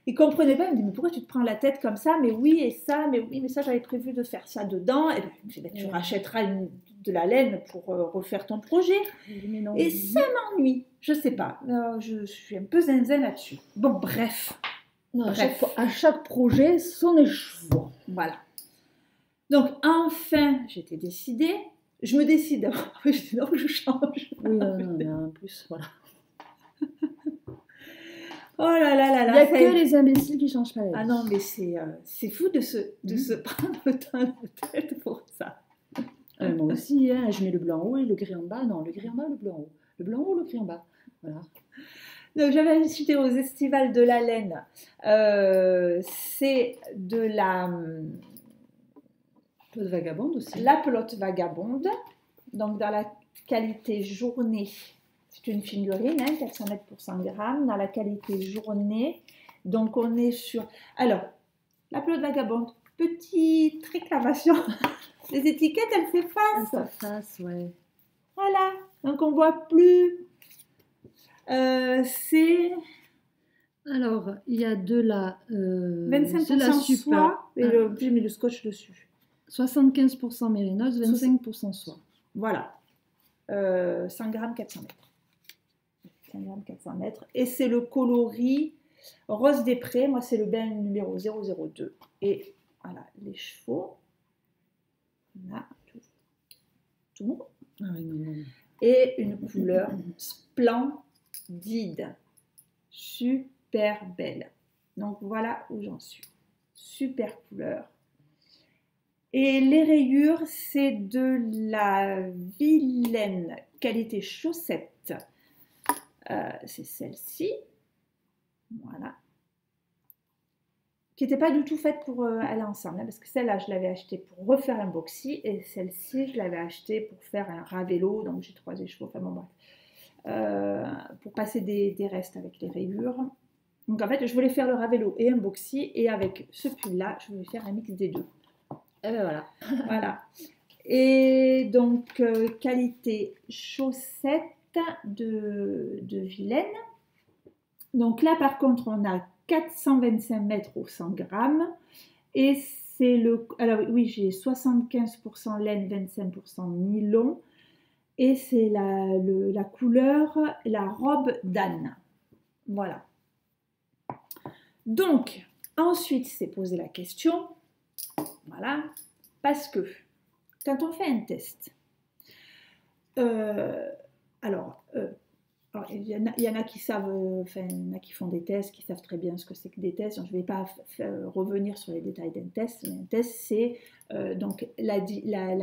Il comprenait pas, il me dit mais pourquoi tu te prends la tête comme ça? Mais oui et ça, mais oui mais ça j'avais prévu de faire ça dedans. Et bien, tu rachèteras de la laine pour refaire ton projet. Non, et ça m'ennuie, je sais pas. Je suis un peu zinzin là-dessus. Bon bref. Non, à chaque projet son écheveau. Voilà. Donc enfin j'étais décidée. Je me décide. Je dis non je change. Oui mais en plus voilà. Oh là là là là. Il n'y a que les imbéciles qui ne changent pas la vie. Ah non, mais c'est fou de se prendre le temps de tête pour ça. Moi aussi, hein, je mets le blanc en haut et le gris en bas. Non, le gris en bas, le blanc en haut. Le blanc en haut, le gris en bas. Voilà. Donc, j'avais assisté aux estivales de la laine. C'est de la... Pelote vagabonde aussi. La pelote vagabonde. Donc, dans la qualité journée... C'est une figurine, hein, 400 mètres pour 100 grammes, dans la qualité journée. Donc, on est sur... Alors, la pelote vagabonde, petite réclamation. Les étiquettes, elles s'effacent. Elles s'effacent, ouais. Voilà. Donc, on ne voit plus. C'est... Alors, il y a de la... 25% soie, et j'ai mis le scotch dessus. 75% mérinos, 25% soie. Voilà. 100 grammes, 400 mètres. 100 grammes, 400 mètres. Et c'est le coloris Rose des Prés. Moi, c'est le bain numéro 002. Et voilà, les chevaux. On a tout. Ah oui, non. Et une couleur splendide. Did. Super belle. Donc voilà où j'en suis. Super couleur. Et les rayures, c'est de la Vilaine qualité chaussette. C'est celle-ci. Voilà. Qui n'était pas du tout faite pour aller ensemble. Hein, parce que celle-là, je l'avais achetée pour refaire un boxy. Et celle-ci, je l'avais achetée pour faire un ravello. Donc j'ai 3 écheveaux. Enfin bon, bref. Pour passer des restes avec les rayures. Donc en fait, je voulais faire le ravello et un boxy. Et avec ce pull-là, je voulais faire un mix des deux. Et ben voilà. Voilà. Et donc, qualité chaussette de Vilaine. Donc là, par contre, on a 425 mètres au 100 grammes. Et c'est le... Alors oui, j'ai 75% laine, 25% nylon. Et c'est la couleur, la robe d'Anne. Voilà. Donc, ensuite, c'est poser la question. Voilà. Parce que, quand on fait un test, alors, il y en a qui savent, enfin, il y en a qui font des tests, qui savent très bien ce que c'est que des tests. Donc, je ne vais pas revenir sur les détails d'un test. Mais un test, c'est donc la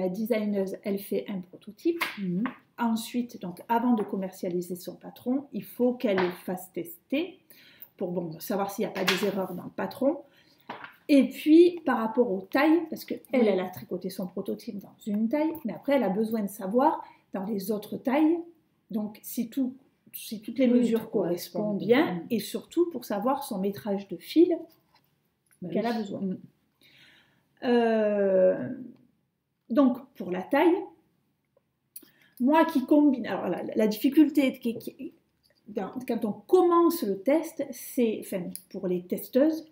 designeuse, elle fait un prototype. Ensuite, donc, avant de commercialiser son patron, il faut qu'elle le fasse tester pour savoir s'il n'y a pas des erreurs dans le patron. Et puis, par rapport aux tailles, parce qu'elle, elle a tricoté son prototype dans une taille, mais après, elle a besoin de savoir dans les autres tailles, donc si toutes les mesures correspondent bien, et surtout pour savoir son métrage de fil qu'elle a besoin. Donc, pour la taille, moi qui combine... Alors, la difficulté quand on commence le test, c'est, enfin, pour les testeuses,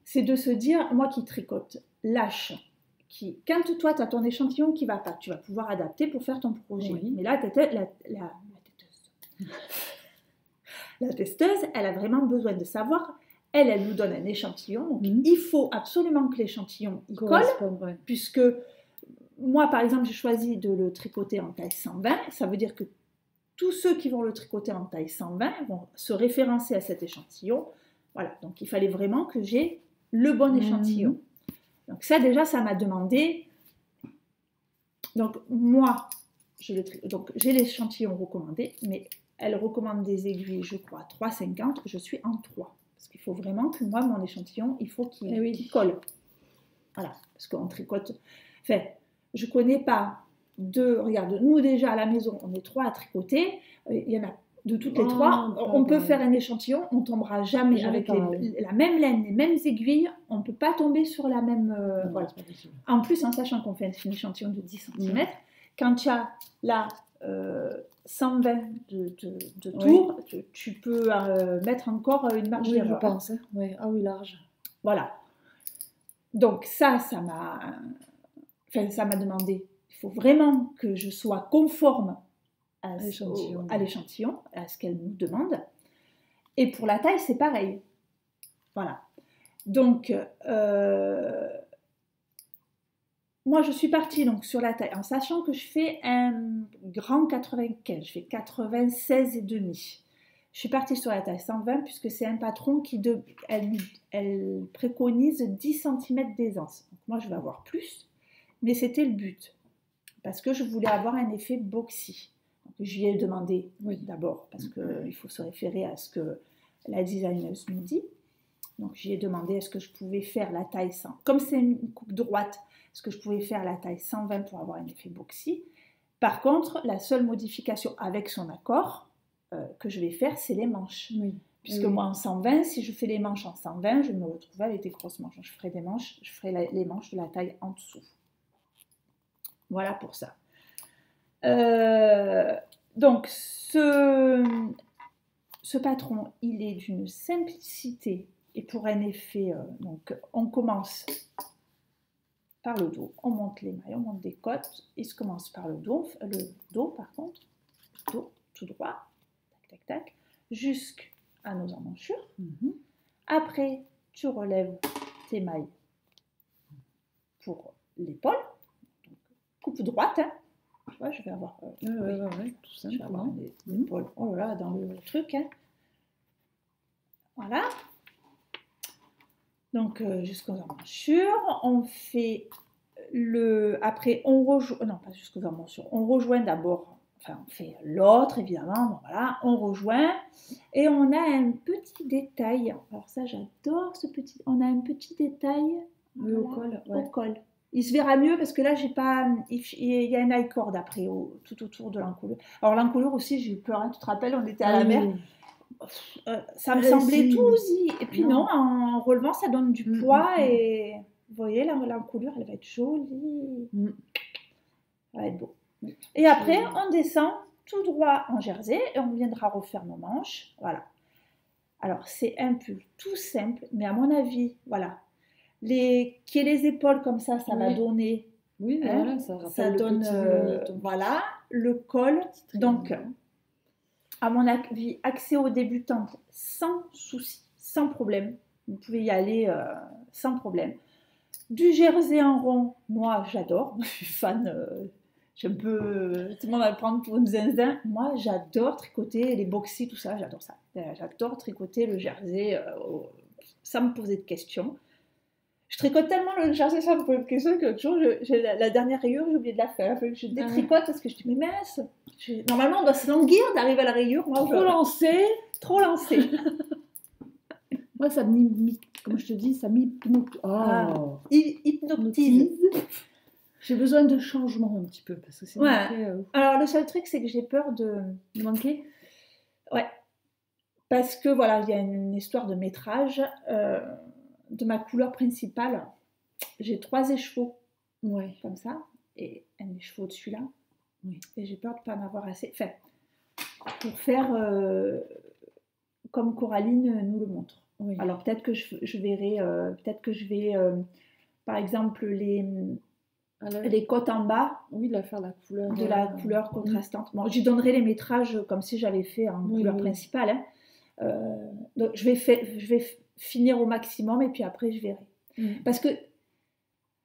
c'est de se dire, moi qui tricote, lâche, quand toi, tu as ton échantillon qui ne va pas, tu vas pouvoir adapter pour faire ton projet. Oui. Mais là, la testeuse, elle a vraiment besoin de savoir, elle nous donne un échantillon, donc il faut absolument que l'échantillon y colle, puisque moi, par exemple, j'ai choisi de le tricoter en taille 120, ça veut dire que tous ceux qui vont le tricoter en taille 120 vont se référencer à cet échantillon. Voilà, donc il fallait vraiment que j'ai le bon échantillon. Donc ça, déjà, ça m'a demandé... Donc moi, j'ai l'échantillon recommandé, mais elle recommande des aiguilles, je crois, 3,50. Je suis en 3. Parce qu'il faut vraiment que moi, mon échantillon, il faut qu'il colle. Voilà, parce qu'on tricote... Enfin, je ne connais pas Regarde, nous déjà à la maison, on est 3 à tricoter. Il y en a de toutes les 3. On peut faire un échantillon, on ne tombera jamais avec la même laine, les mêmes aiguilles. On ne peut pas tomber sur la même... voilà. En plus, en sachant qu'on fait un échantillon de 10 cm, quand tu as là 120 de tour, tu peux mettre encore une marge d'erreur. Je pense. Hein. Oui. Ah oui, large. Voilà. Donc ça m'a demandé... Il faut vraiment que je sois conforme à l'échantillon, à ce qu'elle nous demande. Et pour la taille, c'est pareil. Voilà. Donc, moi, je suis partie donc, sur la taille, en sachant que je fais un grand 95, je fais 96,5. Je suis partie sur la taille 120, puisque c'est un patron elle préconise 10 cm d'aisance. Donc, moi, je vais avoir plus, mais c'était le but. Parce que je voulais avoir un effet boxy. Donc, je lui ai demandé d'abord, parce qu'il faut se référer à ce que la designeuse nous dit. Donc, je lui ai demandé est-ce que je pouvais faire la taille 100. Comme c'est une coupe droite, est-ce que je pouvais faire la taille 120 pour avoir un effet boxy. Par contre, la seule modification avec son accord que je vais faire, c'est les manches. Puisque moi, en 120, si je fais les manches en 120, je me retrouve avec des grosses manches. Je ferai les manches de la taille en dessous. Voilà pour ça. Donc, ce patron, il est d'une simplicité et pour un effet... donc, on commence par le dos. On monte les mailles, on monte des côtes. Il se commence par le dos par contre. Le dos, tout droit. Tac, tac, tac. Jusqu'à nos emmanchures. Après, tu relèves tes mailles pour l'épaule. Coupe droite, hein. vois, je vais avoir... Ouais, tout je vais avoir simplement. des épaules. Oh là là, dans le truc. Hein. Voilà. Donc, jusqu'aux emmanchures. On fait le... Après, on rejoint... Non, pas jusqu'aux emmanchures. On rejoint d'abord... Enfin, on fait l'autre, évidemment. Bon, voilà, on rejoint. Et on a un petit détail. Alors ça, j'adore ce petit... On a un petit détail... Oui, au col. Ouais. Au col. Il se verra mieux parce que là, j'ai pas. Il y a un high cord après, tout autour de l'encolure. Alors, l'encolure aussi, j'ai eu peur. Hein, tu te rappelles, on était à la mer. Ça me semblait tout ousy. Et puis, non, en relevant, ça donne du poids. Et vous voyez, l'encolure, elle va être jolie. Ça va être beau. Et après, on descend tout droit en jersey et on viendra refaire nos manches. Voilà. Alors, c'est un pull tout simple, mais à mon avis, voilà. Qui est les épaules comme ça va donner. Oui, voilà, ça donne. Voilà, le col. Donc, à mon avis, accès aux débutantes sans souci, sans problème. Vous pouvez y aller sans problème. Du jersey en rond, moi j'adore. Je suis fan. Tout le monde va le prendre pour une zinzin. Moi j'adore tricoter les boxy, tout ça, j'adore ça. J'adore tricoter le jersey sans me poser de questions. Je tricote tellement le jersey sans me poser de questions que toujours, la dernière rayure, j'ai oublié de la faire. Je détricote parce que je dis, mais mince, normalement on doit se languir d'arriver à la rayure. Moi, trop lancé. Moi, ça comme je te dis, ça hypnotise. J'ai besoin de changement un petit peu parce que c'est Alors le seul truc, c'est que j'ai peur de manquer. Ouais. Parce que voilà, il y a une histoire de métrage. De ma couleur principale, j'ai 3 écheveaux comme ça et un écheveau dessus là. Et j'ai peur de ne pas en avoir assez. Enfin, pour faire comme Coraline nous le montre. Alors peut-être que je verrai, peut-être que je vais, par exemple, les côtes en bas, faire la couleur de la couleur contrastante. Bon, j'y donnerai les métrages comme si j'avais fait en couleur principale. Hein. Donc je vais finir au maximum et puis après je verrai. Parce que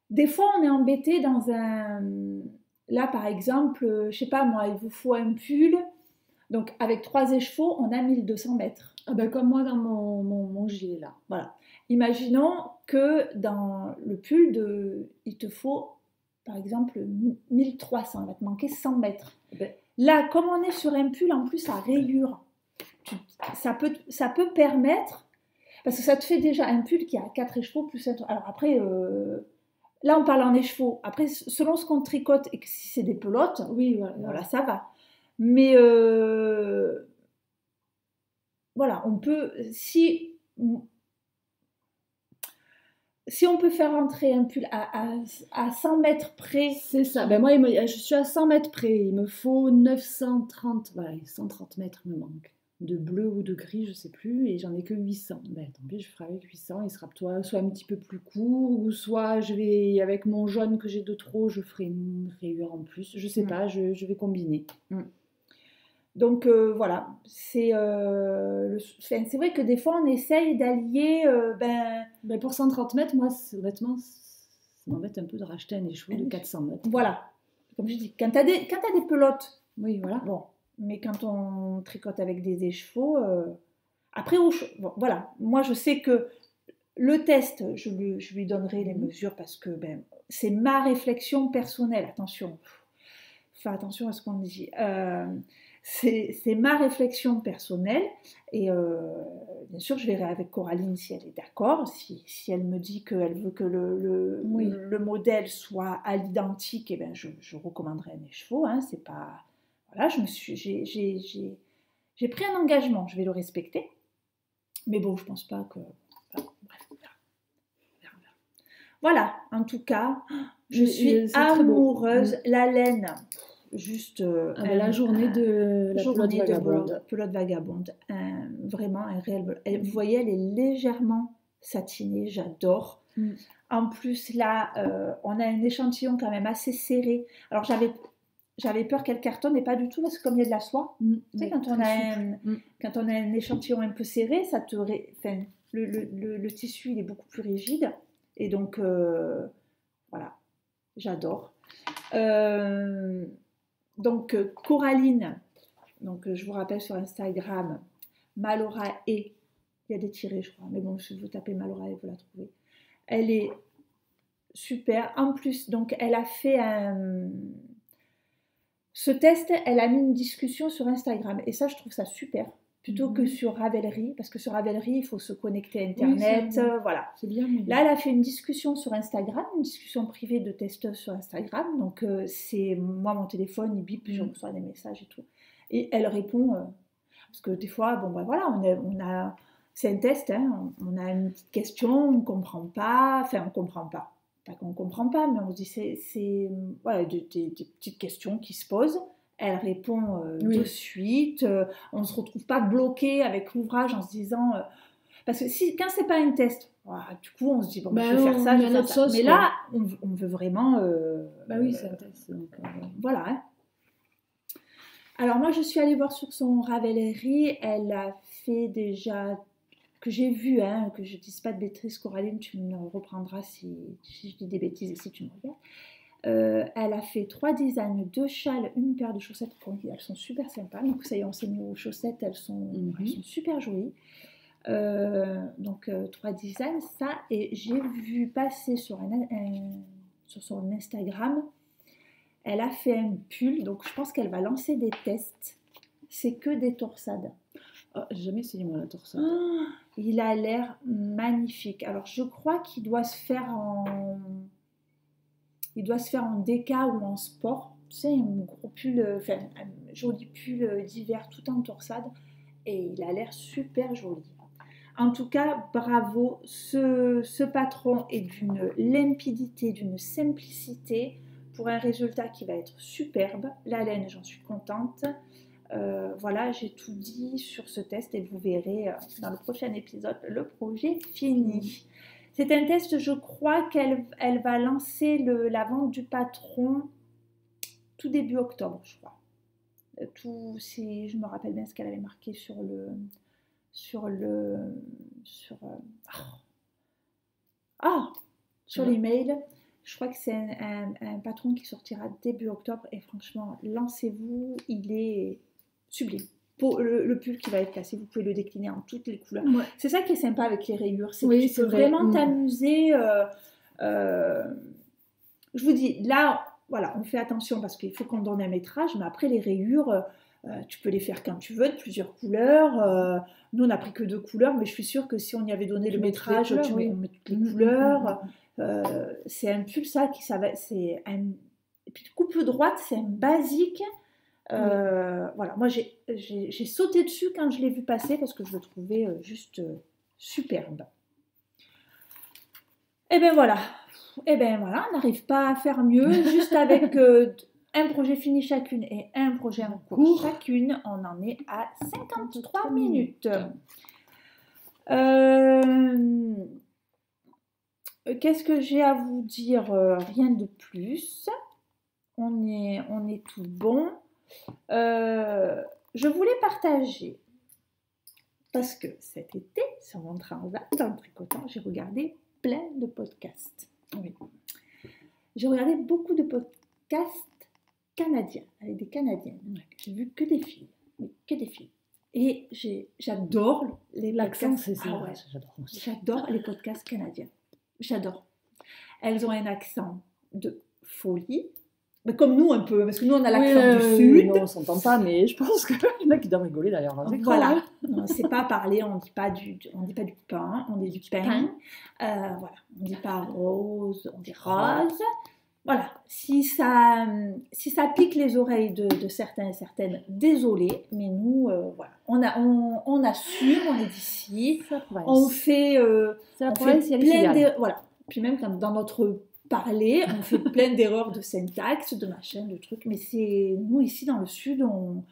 des fois on est embêté dans un... Là par exemple, je sais pas moi, il vous faut un pull. Donc avec 3 écheveaux, on a 1200 mètres. Ah ben, comme moi dans mon gilet là. Voilà. Imaginons que dans le pull, il te faut par exemple 1300, il va te manquer 100 mètres. Là, comme on est sur un pull en plus à rayures, ça peut permettre, parce que ça te fait déjà un pull qui a 4 écheveaux plus un... Alors après, là on parle en écheveaux. Après, selon ce qu'on tricote et que si c'est des pelotes, voilà, ça va. Mais voilà, on peut... Si on peut faire rentrer un pull à 100 mètres près... C'est ça. Ben moi, je suis à 100 mètres près. Il me faut 930... Voilà, 130 mètres me manque. De bleu ou de gris, je sais plus, et j'en ai que 800. Ben tant pis, je ferai avec 800, il sera soit un petit peu plus court, ou soit je vais, avec mon jaune que j'ai de trop, je ferai une rayure en plus. Je sais pas, je vais combiner. Donc voilà, c'est vrai que des fois on essaye d'allier... Ben pour 130 mètres, moi, honnêtement, ça m'embête un peu de racheter un écheveau de 400 mètres. Voilà, comme je dis, quand tu as des pelotes, oui, voilà. Bon, mais quand on tricote avec des écheveaux, après, bon, voilà, moi je sais que le test, je lui donnerai les mesures parce que c'est ma réflexion personnelle, attention, fais attention à ce qu'on dit, c'est ma réflexion personnelle et bien sûr je verrai avec Coraline si elle est d'accord, si elle me dit qu'elle veut que le modèle soit à l'identique, et ben je recommanderai un écheveau, hein, c'est pas... Voilà, j'ai pris un engagement, je vais le respecter. Mais bon, je pense pas que... Enfin, bref, on verra. Voilà, en tout cas, je suis amoureuse. La laine, juste... la journée de la pelote vagabonde. Vraiment, un réel... Vous voyez, elle est légèrement satinée, j'adore. En plus, là, on a un échantillon quand même assez serré. Alors, j'avais peur qu'elle cartonne, et pas du tout, parce que comme il y a de la soie, tu sais, quand on a un échantillon un peu serré, le tissu il est beaucoup plus rigide, et donc voilà, j'adore. Donc, Coraline, donc, je vous rappelle sur Instagram, Malora et, il y a des tirés, je crois, mais bon, si vous tapez Malora et vous la trouvez. Elle est super. En plus, donc, elle a fait ce test, elle a mis une discussion sur Instagram. Et ça, je trouve ça super. Plutôt que sur Ravelry, parce que sur Ravelry, il faut se connecter à Internet. Oui, voilà. C'est bien. Mais... Là, elle a fait une discussion sur Instagram, une discussion privée de testeuse sur Instagram. Donc, c'est moi, mon téléphone, il bip, je reçois des messages et tout. Et elle répond, parce que des fois, bon, ben voilà, on a c'est un test, hein, on a une petite question, on ne comprend pas, enfin, on ne comprend pas. Pas qu'on ne comprend pas, mais on se dit, c'est voilà, des petites questions qui se posent. Elle répond de suite. On ne se retrouve pas bloqué avec l'ouvrage en se disant... parce que quand ce n'est pas un test, voilà, du coup, on se dit, bon, je vais faire ça, je vais faire ça. Sauce, mais là, on veut vraiment... oui, c'est un test. Donc, voilà. Hein. Alors, moi, je suis allée voir sur son Ravelry. Elle a fait déjà... que j'ai vu, hein, que je ne dise pas de bêtises, Coraline, tu me reprendras si je dis des bêtises et si tu me regardes. Elle a fait 3 designs, 2 châles, une paire de chaussettes. Elles sont super sympas. Donc ça y est, on s'est mis aux chaussettes, elles sont super jolies. Donc 3 designs, ça. Et j'ai vu passer sur son Instagram, elle a fait un pull. Donc je pense qu'elle va lancer des tests. C'est que des torsades. Oh, j'ai jamais essayé moi la torsade. Oh, il a l'air magnifique. Alors je crois qu'il doit se faire en... Il doit se faire en déca ou en sport. Tu sais, un gros pull, enfin un joli pull d'hiver tout en torsade. Et il a l'air super joli. En tout cas, bravo. Ce patron est d'une limpidité, d'une simplicité pour un résultat qui va être superbe. La laine, j'en suis contente. Voilà, j'ai tout dit sur ce test et vous verrez dans le prochain épisode le projet fini. C'est un test, je crois qu'elle va lancer la vente du patron tout début octobre, je crois. Si je me rappelle bien ce qu'elle avait marqué sur l'email. Je crois que c'est un patron qui sortira début octobre et franchement, lancez-vous, il est sublime. Pour le pull qui va être cassé, vous pouvez le décliner en toutes les couleurs. Ouais. C'est ça qui est sympa avec les rayures, c'est que tu peux vraiment t'amuser. Je vous dis, là, voilà, on fait attention parce qu'il faut qu'on donne un métrage, mais après les rayures, tu peux les faire quand tu veux, de plusieurs couleurs. Nous, on n'a pris que 2 couleurs, mais je suis sûre que si on y avait donné le métrage, on met toutes les couleurs. C'est un pull, c'est une coupe droite, c'est un basique. Voilà, moi j'ai sauté dessus quand je l'ai vu passer parce que je le trouvais juste superbe. Et ben voilà, on n'arrive pas à faire mieux, juste avec un projet fini chacune et un projet en cours chacune, on en est à 53 minutes. Qu'est-ce que j'ai à vous dire? Rien de plus. On est tout bon. Je voulais partager parce que cet été, sur mon transat en tricotant, j'ai regardé plein de podcasts. Oui. J'ai regardé beaucoup de podcasts canadiens, avec des Canadiennes. J'ai vu que des filles. Oui, que des filles. Et j'adore les podcasts. J'adore les podcasts canadiens. J'adore. Elles ont un accent de folie. Mais comme nous un peu, parce que nous on a l'accent du sud. Non, on s'entend pas, mais je pense qu'il y en a qui doivent rigoler derrière leurs écrans. Voilà, on ne sait pas parler, on ne dit pas du pain, on dit du pain. Voilà, on ne dit pas rose, on dit rose. Voilà, si ça pique les oreilles de certains et certaines, désolé, mais nous, voilà, on assume, on est d'ici, on fait, plein de... Voilà, puis même quand dans notre parler, on fait plein d'erreurs de syntaxe, de machin, de trucs, mais c'est nous ici dans le sud, on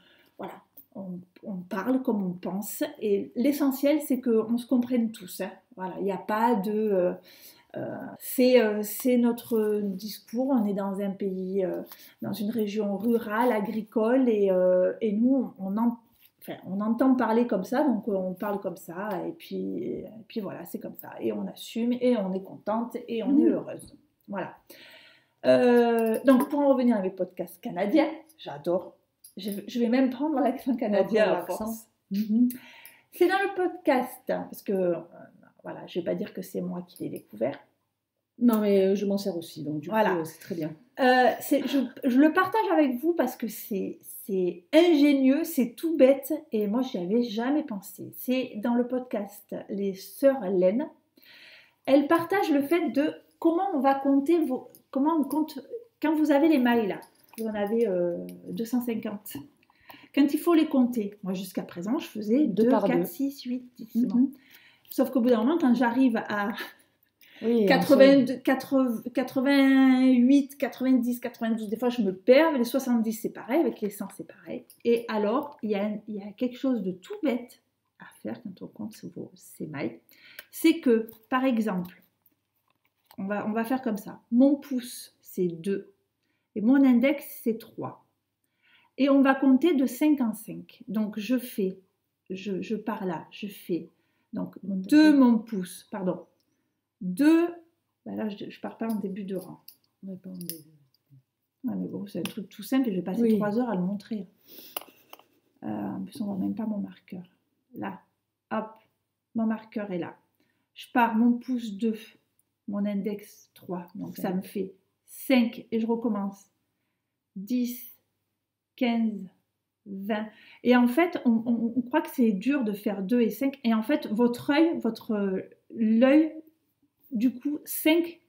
parle comme on pense, et l'essentiel c'est qu'on se comprenne tous, hein. Voilà, il n'y a pas de... c'est notre discours, on est dans un pays, dans une région rurale, agricole, et nous on entend parler comme ça, donc on parle comme ça, et puis voilà, c'est comme ça, et on assume, et on est contente, et on est heureuse. Voilà. Donc, pour en revenir à mes podcasts canadiens, j'adore. Je vais même prendre l'accent canadien à force. C'est dans le podcast, parce que, voilà, je ne vais pas dire que c'est moi qui l'ai découvert. Non, mais je m'en sers aussi, donc du coup, c'est très bien. Je le partage avec vous parce que c'est ingénieux, c'est tout bête, et moi, je n'y avais jamais pensé. C'est dans le podcast Les Sœurs Laine. Elles partagent le fait de comment on va compter comment on compte quand vous avez les mailles là. Vous en avez 250. Quand il faut les compter, moi jusqu'à présent, je faisais 2, 4, 6, 8, 10. Bon. Sauf qu'au bout d'un moment, quand j'arrive à 88, 90, 92, des fois je me perds, mais les 70 c'est pareil, avec les 100 c'est pareil. Et alors, il y a quelque chose de tout bête à faire quand on compte ces mailles. C'est que, par exemple, on va faire comme ça. Mon pouce, c'est 2. Et mon index, c'est 3. Et on va compter de 5 en 5. Donc, je pars là, je fais donc 2 mon pouce, pardon. 2, ben là, je pars pas en début de rang. Ouais, pas en début. Ouais, mais bon, c'est un truc tout simple et je vais passer 3 heures à le montrer. En plus, on voit même pas mon marqueur. Là, hop, mon marqueur est là. Je pars mon pouce 2, mon index 3. Donc, ça me fait 5 et je recommence. 10, 15, 20. Et en fait, on croit que c'est dur de faire 2 et 5. Et en fait, l'œil, du coup, 5,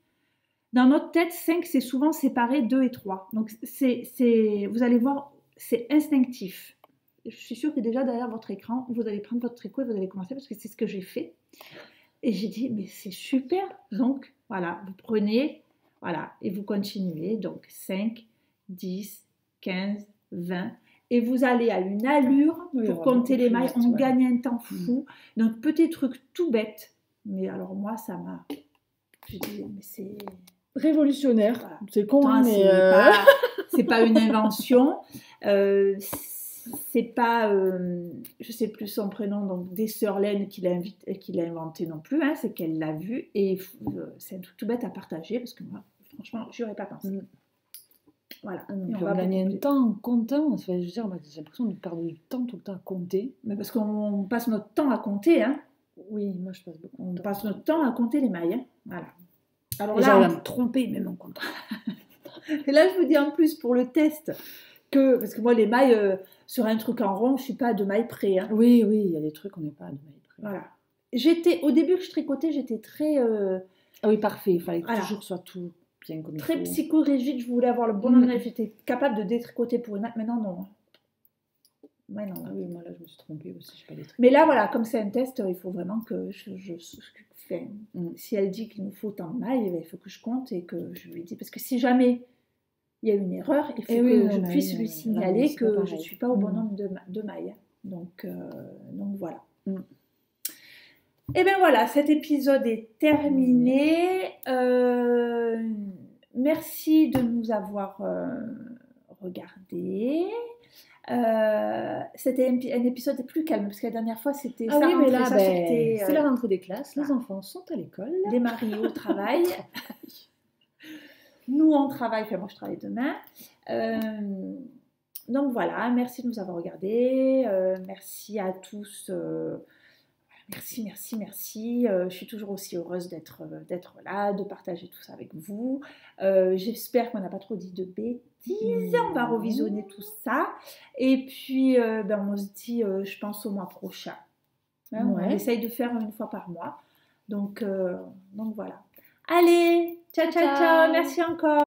dans notre tête, 5, c'est souvent séparé 2 et 3. Donc, vous allez voir, c'est instinctif. Je suis sûre que déjà derrière votre écran, vous allez prendre votre tricot et vous allez commencer parce que c'est ce que j'ai fait. Et j'ai dit, mais c'est super. Donc, voilà, vous prenez, voilà, et vous continuez. Donc, 5, 10, 15, 20. Et vous allez à une allure pour compter les mailles. On gagne un temps fou. Donc, petit truc tout bête. Mais alors, moi, ça m'a... Je dis, mais c'est... révolutionnaire. Voilà. C'est con, Attends, mais... c'est pas une invention. C'est pas... je sais plus son prénom, donc des Sœurs Laine qui l'a inventé non plus. Hein, c'est qu'elle l'a vu. Et c'est un truc tout bête à partager parce que moi, franchement, je n'y aurais pas pensé. Voilà. On va gagner un temps en comptant. Je veux dire, j'ai l'impression de perdre du temps tout le temps à compter. Mais parce qu'on passe notre temps à compter. Hein. Oui, moi je passe beaucoup. On passe notre temps à compter les mailles. Hein. Voilà. Alors là, on va me tromper même en comptant. Et là, je vous dis en plus pour le test parce que moi, les mailles sur un truc en rond, je suis pas à 2 mailles près. Hein. Oui, il y a des trucs on n'est pas à 2 mailles près. Voilà. Au début que je tricotais, j'étais très. Ah oui, parfait. Il fallait que toujours soit tout. Très psychorigide, je voulais avoir le bon endroit, j'étais capable de détricoter pour une maille. Maintenant, non. Ouais, non. Ah oui, moi là, je me suis trompée aussi. Mais là, voilà, comme c'est un test, il faut vraiment que si elle dit qu'il nous faut tant de mailles, il faut que je compte et que je lui dis. Parce que si jamais il y a une erreur, il faut que je puisse lui signaler que je ne suis pas au bon nombre de mailles. Donc voilà. Et bien voilà, cet épisode est terminé. Merci de nous avoir regardés. C'était un épisode plus calme, parce que la dernière fois, c'était ça. Ah oui, mais là, c'est la rentrée des classes. Les enfants sont à l'école. Les maris au travail. Nous, on travaille. Enfin, moi, je travaille demain. Donc voilà, merci de nous avoir regardés. Merci à tous. Merci. Je suis toujours aussi heureuse d'être là, de partager tout ça avec vous. J'espère qu'on n'a pas trop dit de bêtises. On va revisionner tout ça. Et puis, on se dit, je pense, au mois prochain. Hein, on essaye de faire une fois par mois. Donc voilà. Allez, ciao. Merci encore.